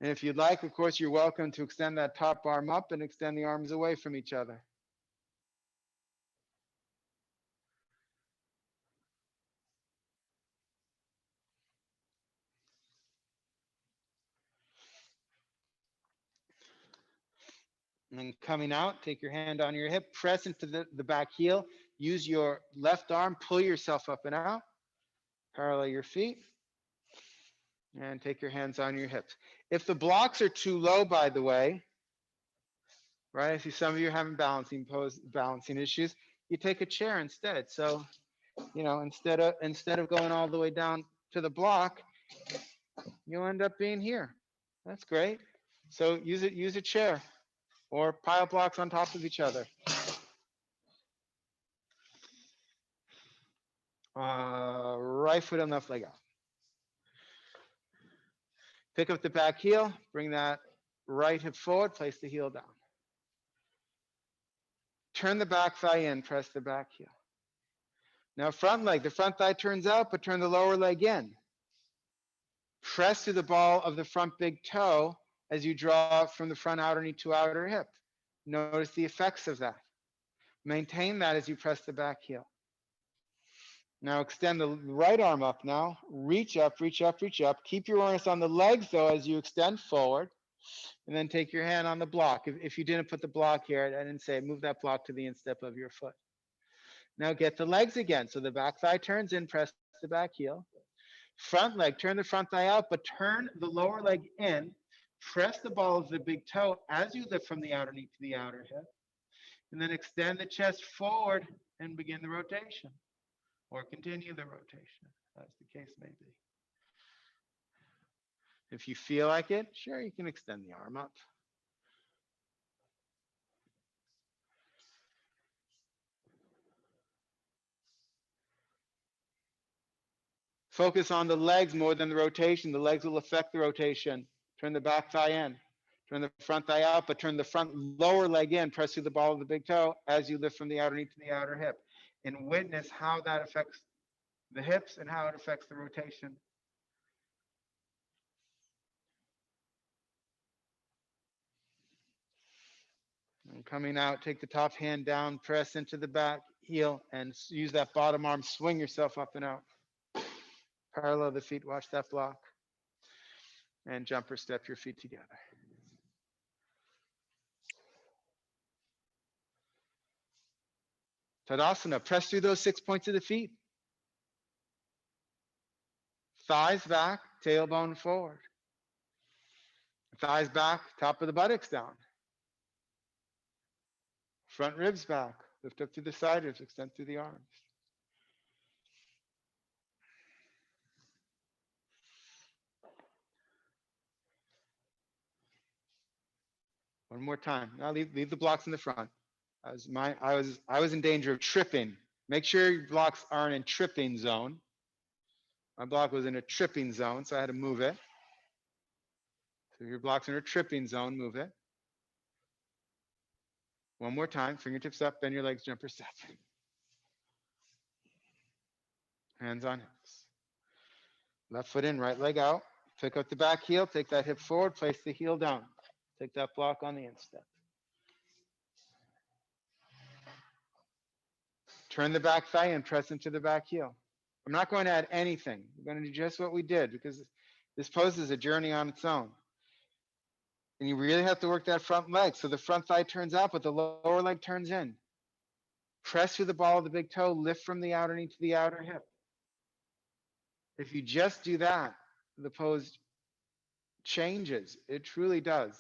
S1: And if you'd like, of course, you're welcome to extend that top arm up and extend the arms away from each other. And then coming out, take your hand on your hip, press into the back heel, use your left arm, pull yourself up and out, parallel your feet, and take your hands on your hips. If the blocks are too low, by the way, right, I see some of you are having balancing issues, you take a chair instead. So, you know, instead of going all the way down to the block, you'll end up being here. That's great. So use a chair. Or pile blocks on top of each other. Right foot and left leg out. Pick up the back heel, bring that right hip forward, place the heel down. Turn the back thigh in, press the back heel. Now front leg, the front thigh turns out, but turn the lower leg in. Press through the ball of the front big toe as you draw from the front outer knee to outer hip. Notice the effects of that. Maintain that as you press the back heel. Now extend the right arm up now. Reach up, reach up, reach up. Keep your awareness on the legs though as you extend forward. And then take your hand on the block. If you didn't put the block here, I didn't say it, move that block to the instep of your foot. Now get the legs again. So the back thigh turns in, press the back heel. Front leg, turn the front thigh out, but turn the lower leg in. Press the ball of the big toe as you lift from the outer knee to the outer hip. And then extend the chest forward and begin the rotation. Or continue the rotation, as the case may be. If you feel like it, sure, you can extend the arm up. Focus on the legs more than the rotation. The legs will affect the rotation. Turn the back thigh in. Turn the front thigh out, but turn the front lower leg in. Press through the ball of the big toe as you lift from the outer knee to the outer hip. And witness how that affects the hips and how it affects the rotation. And coming out, take the top hand down, press into the back heel, and use that bottom arm, swing yourself up and out. Parallel the feet, watch that block. And jumper step your feet together. Tadasana, press through those 6 points of the feet. Thighs back, tailbone forward. Thighs back, top of the buttocks down. Front ribs back, lift up through the side ribs, extend through the arms. One more time. Now leave the blocks in the front. I was in danger of tripping. Make sure your blocks aren't in tripping zone. My block was in a tripping zone, so I had to move it. So your block's in a tripping zone, move it. One more time, fingertips up, bend your legs, jumper step. Hands on hips. Left foot in, right leg out. Pick up the back heel, take that hip forward, place the heel down. Take that block on the instep. Turn the back thigh and press into the back heel. I'm not going to add anything. We're going to do just what we did because this pose is a journey on its own. And you really have to work that front leg. So the front thigh turns out, but the lower leg turns in. Press through the ball of the big toe, lift from the outer knee to the outer hip. If you just do that, the pose changes. It truly does.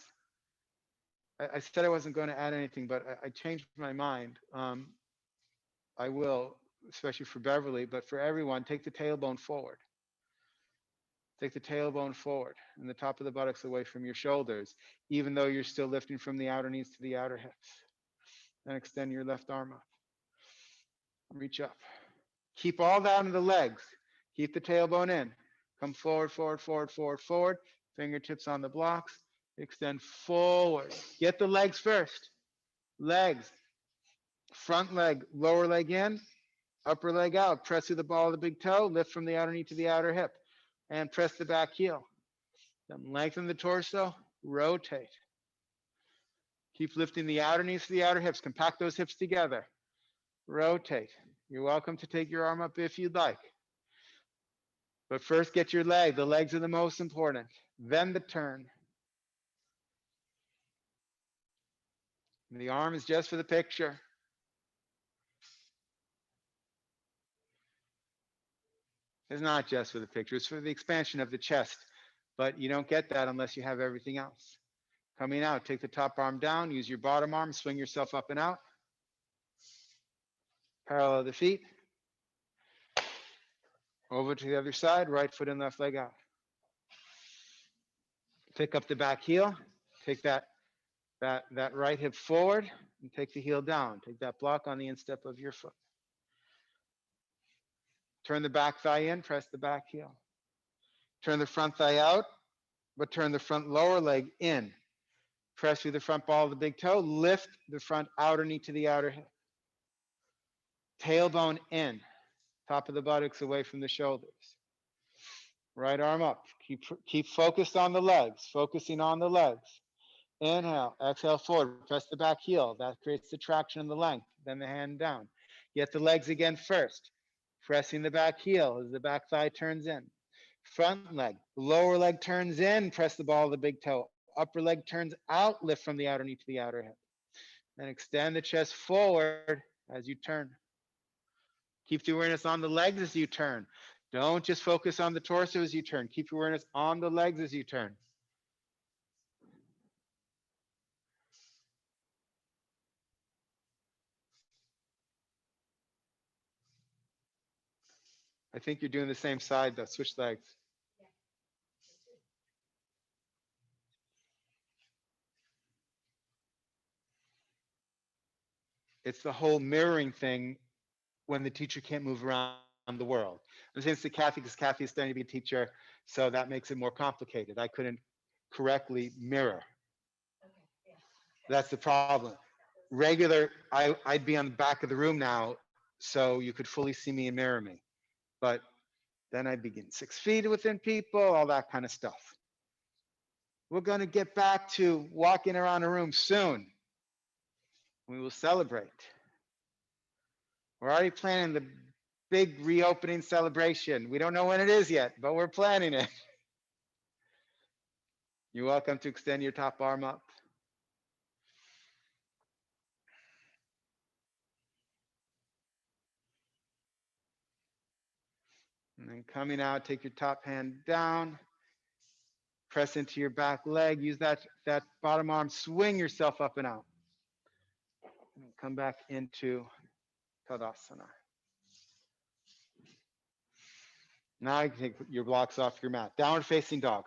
S1: I said I wasn't going to add anything, but I changed my mind. I will, especially for Beverly, but for everyone, take the tailbone forward. Take the tailbone forward and the top of the buttocks away from your shoulders, even though you're still lifting from the outer knees to the outer hips. And extend your left arm up. Reach up. Keep all that in the legs. Keep the tailbone in. Come forward, forward, forward, forward, forward. Fingertips on the blocks. Extend forward. Get the legs first. Legs. Front leg, lower leg in, upper leg out. Press through the ball of the big toe. Lift from the outer knee to the outer hip. And press the back heel. Then lengthen the torso. Rotate. Keep lifting the outer knees to the outer hips. Compact those hips together. Rotate. You're welcome to take your arm up if you'd like. But first get your leg. The legs are the most important. Then the turn. And the arm is just for the picture. It's not just for the picture. It's for the expansion of the chest. But you don't get that unless you have everything else. Coming out, take the top arm down. Use your bottom arm. Swing yourself up and out. Parallel the feet. Over to the other side. Right foot and left leg out. Pick up the back heel. Take that right hip forward and take the heel down. Take that block on the instep of your foot. Turn the back thigh in, press the back heel. Turn the front thigh out, but turn the front lower leg in. Press through the front ball of the big toe, lift the front outer knee to the outer hip. Tailbone in, top of the buttocks away from the shoulders. Right arm up. Keep focused on the legs, focusing on the legs. Inhale, exhale forward, press the back heel. That creates the traction and the length. Then the hand down. Get the legs again first. Pressing the back heel as the back thigh turns in. Front leg, lower leg turns in, press the ball of the big toe. Upper leg turns out, lift from the outer knee to the outer hip. Then extend the chest forward as you turn. Keep the awareness on the legs as you turn. Don't just focus on the torso as you turn. Keep your awareness on the legs as you turn. I think you're doing the same side though. Switch legs. It's the whole mirroring thing when the teacher can't move around the world. I'm saying this to Kathy because Kathy is studying to be a teacher, so that makes it more complicated. I couldn't correctly mirror. That's the problem. Regular, I'd be on the back of the room now, so you could fully see me and mirror me. But then I begin 6 feet within people, all that kind of stuff. We're going to get back to walking around a room soon. We will celebrate. We're already planning the big reopening celebration. We don't know when it is yet, but we're planning it. You're welcome to extend your top arm up. And then coming out, take your top hand down, press into your back leg, use that bottom arm, swing yourself up and out. And come back into Tadasana. Now you can take your blocks off your mat. Downward facing dog.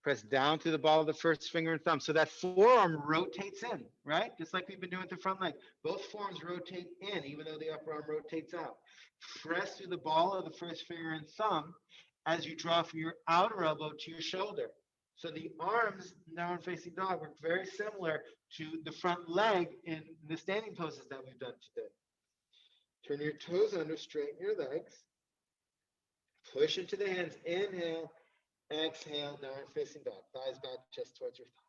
S1: Press down through the ball of the first finger and thumb. So that forearm rotates in, right? Just like we've been doing with the front leg. Both forearms rotate in, even though the upper arm rotates out. Press through the ball of the first finger and thumb as you draw from your outer elbow to your shoulder. So the arms, downward facing dog, work very similar to the front leg in the standing poses that we've done today. Turn your toes under, straighten your legs. Push into the hands, inhale. Exhale, downward facing dog. Thighs back, chest towards your thighs.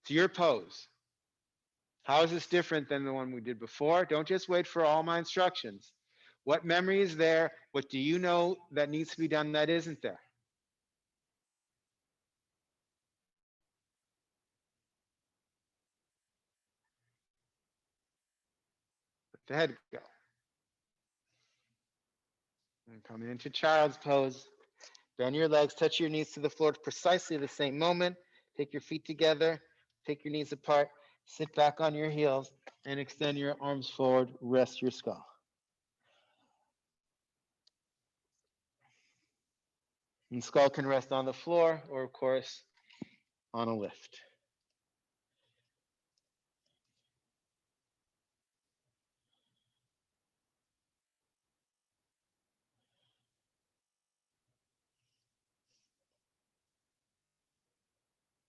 S1: To your pose. How is this different than the one we did before? Don't just wait for all my instructions. What memory is there? What do you know that needs to be done that isn't there? Let the head go. And coming into child's pose. Bend your legs, touch your knees to the floor at precisely the same moment. Take your feet together, take your knees apart, sit back on your heels, and extend your arms forward, rest your skull. And skull can rest on the floor or, of course, on a lift.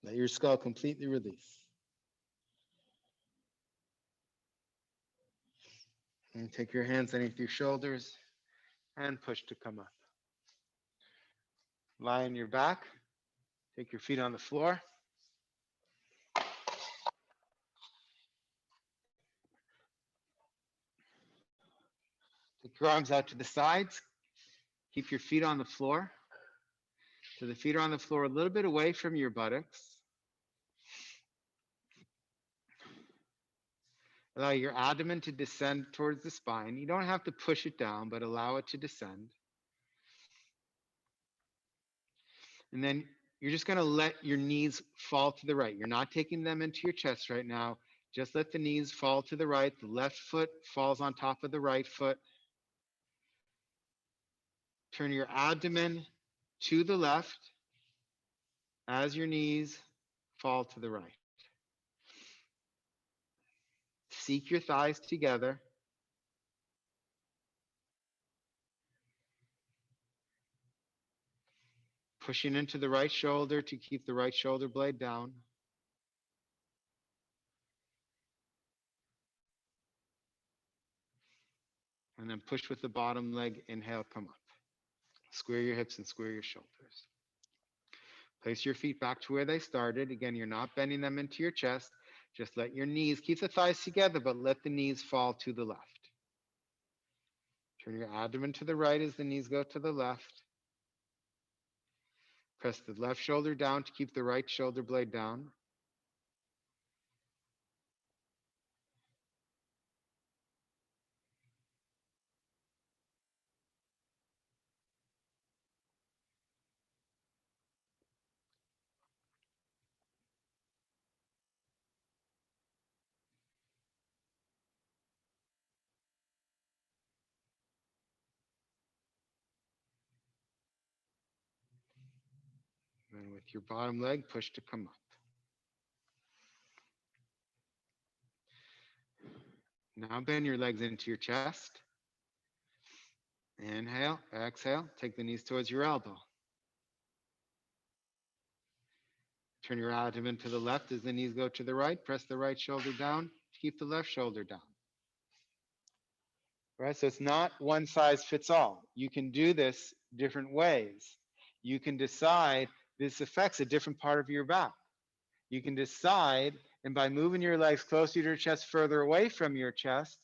S1: Let your skull completely release. And take your hands underneath your shoulders and push to come up. Lie on your back. Take your feet on the floor. Take your arms out to the sides. Keep your feet on the floor. So the feet are on the floor a little bit away from your buttocks. Allow your abdomen to descend towards the spine. You don't have to push it down, but allow it to descend. And then you're just going to let your knees fall to the right. You're not taking them into your chest right now. Just let the knees fall to the right. The left foot falls on top of the right foot. Turn your abdomen to the left as your knees fall to the right. Seek your thighs together. Pushing into the right shoulder to keep the right shoulder blade down. And then push with the bottom leg. Inhale, come up. Square your hips and square your shoulders. Place your feet back to where they started. Again, you're not bending them into your chest. Just let your knees, keep the thighs together, but let the knees fall to the left. Turn your abdomen to the right as the knees go to the left. Press the left shoulder down to keep the right shoulder blade down. And with your bottom leg, push to come up. Now bend your legs into your chest. Inhale, exhale, take the knees towards your elbow. Turn your abdomen to the left as the knees go to the right. Press the right shoulder down. Keep the left shoulder down. Right? So it's not one size fits all. You can do this different ways. You can decide this affects a different part of your back. You can decide, and by moving your legs closer to your chest, further away from your chest,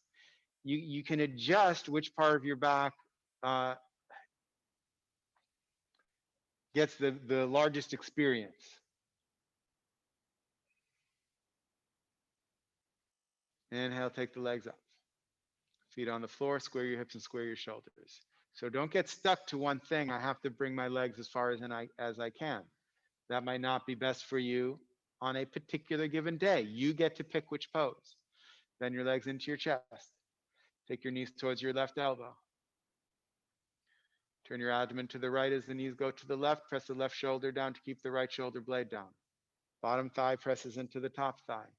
S1: you can adjust which part of your back gets the largest experience. Inhale, take the legs up. Feet on the floor, square your hips and square your shoulders. So don't get stuck to one thing. I have to bring my legs as far as I can. That might not be best for you on a particular given day. You get to pick which pose. Bend your legs into your chest. Take your knees towards your left elbow. Turn your abdomen to the right as the knees go to the left. Press the left shoulder down to keep the right shoulder blade down. Bottom thigh presses into the top thigh.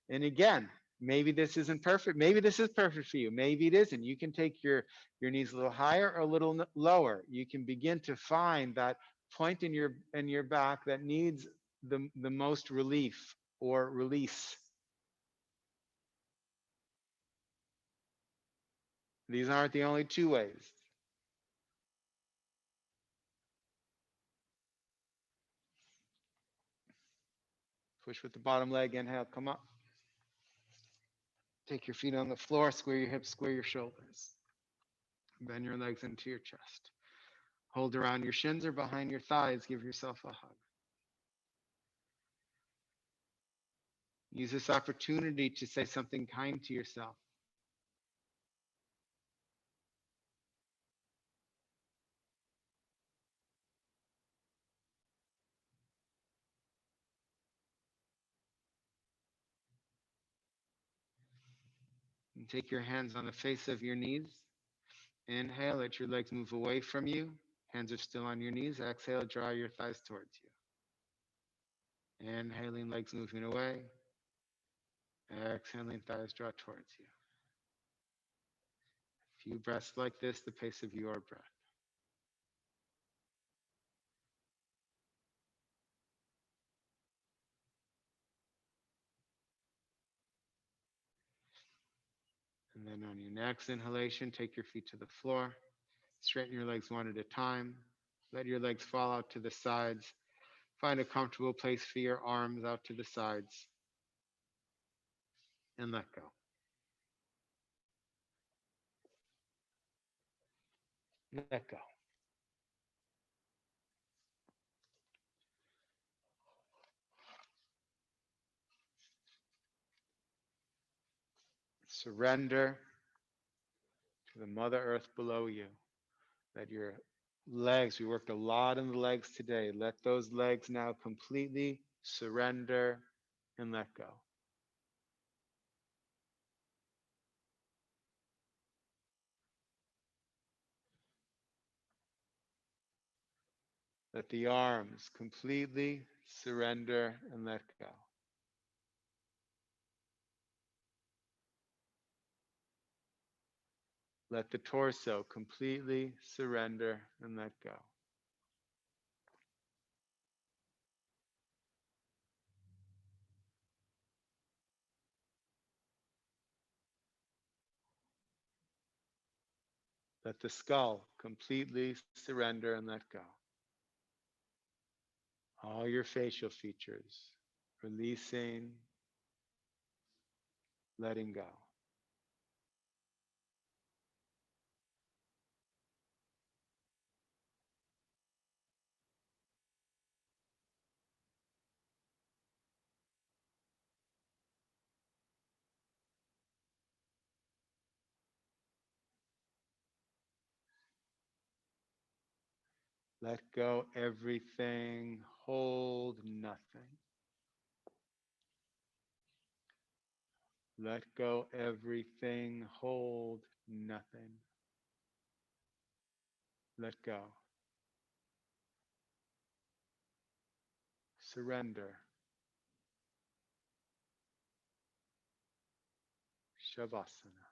S1: And again, maybe this isn't perfect. Maybe this is perfect for you. Maybe it isn't. You can take your knees a little higher or a little lower. You can begin to find that point in your back that needs the most relief or release. These aren't the only two ways. Push with the bottom leg. Inhale, come up. Take your feet on the floor. Square your hips, square your shoulders. Bend your legs into your chest. Hold around your shins or behind your thighs. Give yourself a hug. Use this opportunity to say something kind to yourself. And take your hands on the face of your knees. Inhale, let your legs move away from you. Hands are still on your knees. Exhale, draw your thighs towards you. Inhaling, legs moving away. Exhaling, thighs draw towards you. A few breaths like this, the pace of your breath. And then on your next inhalation, take your feet to the floor. Straighten your legs one at a time. Let your legs fall out to the sides. Find a comfortable place for your arms out to the sides. And let go. Let go. Surrender to the Mother Earth below you. Let your legs, we worked a lot on the legs today. Let those legs now completely surrender and let go. Let the arms completely surrender and let go. Let the torso completely surrender and let go. Let the skull completely surrender and let go. All your facial features, releasing, letting go. Let go everything, hold nothing. Let go everything, hold nothing. Let go. Surrender. Shavasana.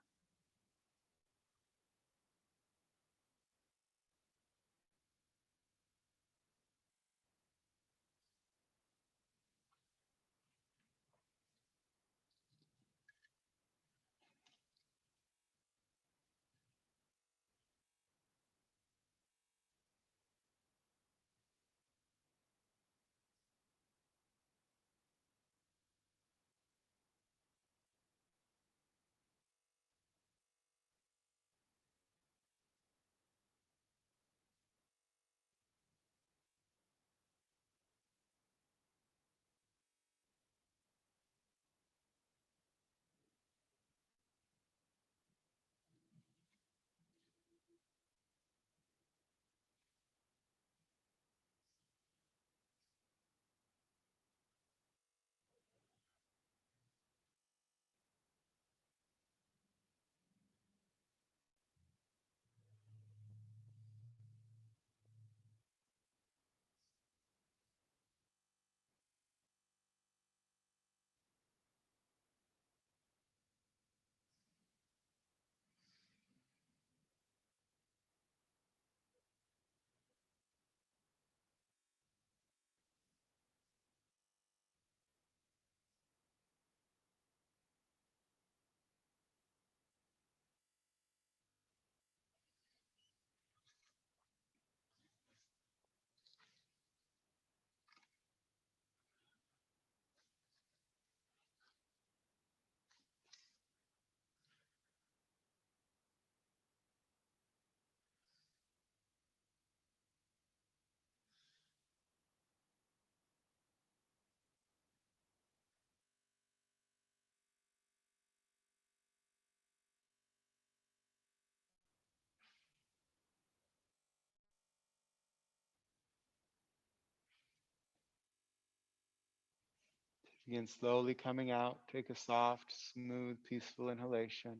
S1: Begin slowly coming out. Take a soft, smooth, peaceful inhalation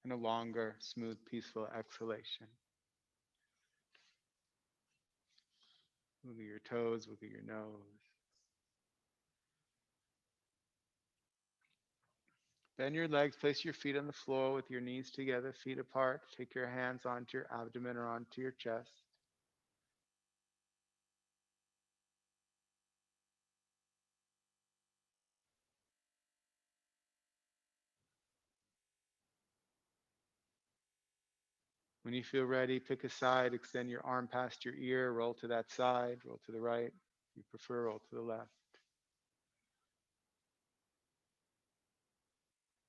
S1: and a longer, smooth, peaceful exhalation. Wiggle your toes, wiggle your nose. Bend your legs, place your feet on the floor with your knees together, feet apart. Take your hands onto your abdomen or onto your chest. When you feel ready, pick a side, extend your arm past your ear, roll to that side, roll to the right. If you prefer, roll to the left.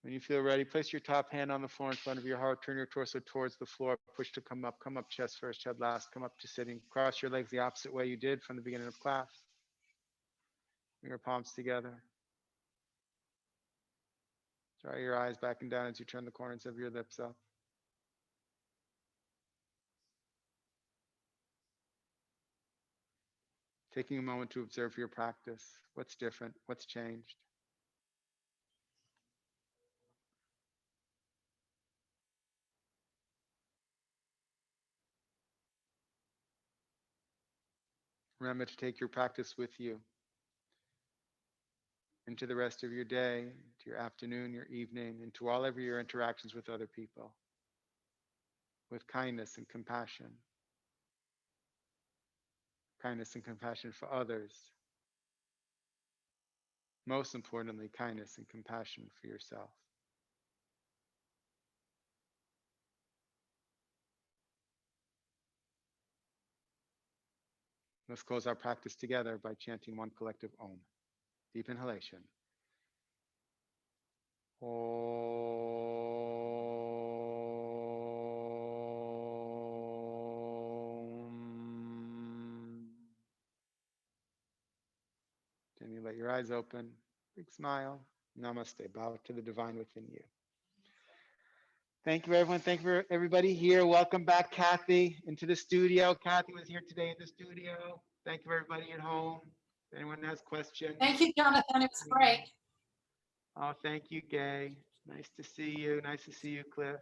S1: When you feel ready, place your top hand on the floor in front of your heart, turn your torso towards the floor, push to come up chest first, head last, come up to sitting. Cross your legs the opposite way you did from the beginning of class. Bring your palms together. Dry your eyes back and down as you turn the corners of your lips up. Taking a moment to observe your practice. What's different? What's changed? Remember to take your practice with you into the rest of your day, to your afternoon, your evening, into all of your interactions with other people, with kindness and compassion. Kindness and compassion for others. Most importantly, kindness and compassion for yourself. Let's close our practice together by chanting one collective Om. Deep inhalation. Om. Then you let your eyes open. Big smile. Namaste. Bow to the divine within you. Thank you, everyone. Thank you for everybody here. Welcome back, Kathy, into the studio. Kathy was here today in the studio. Thank you, everybody at home. If anyone has questions.
S3: Thank you, Jonathan. It was great.
S1: Oh, thank you, Gay. Nice to see you. Nice to see you, Cliff.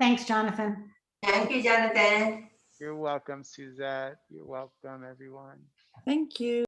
S3: Thanks, Jonathan.
S4: Thank you, Jonathan.
S1: You're welcome, Suzette. You're welcome, everyone.
S5: Thank you.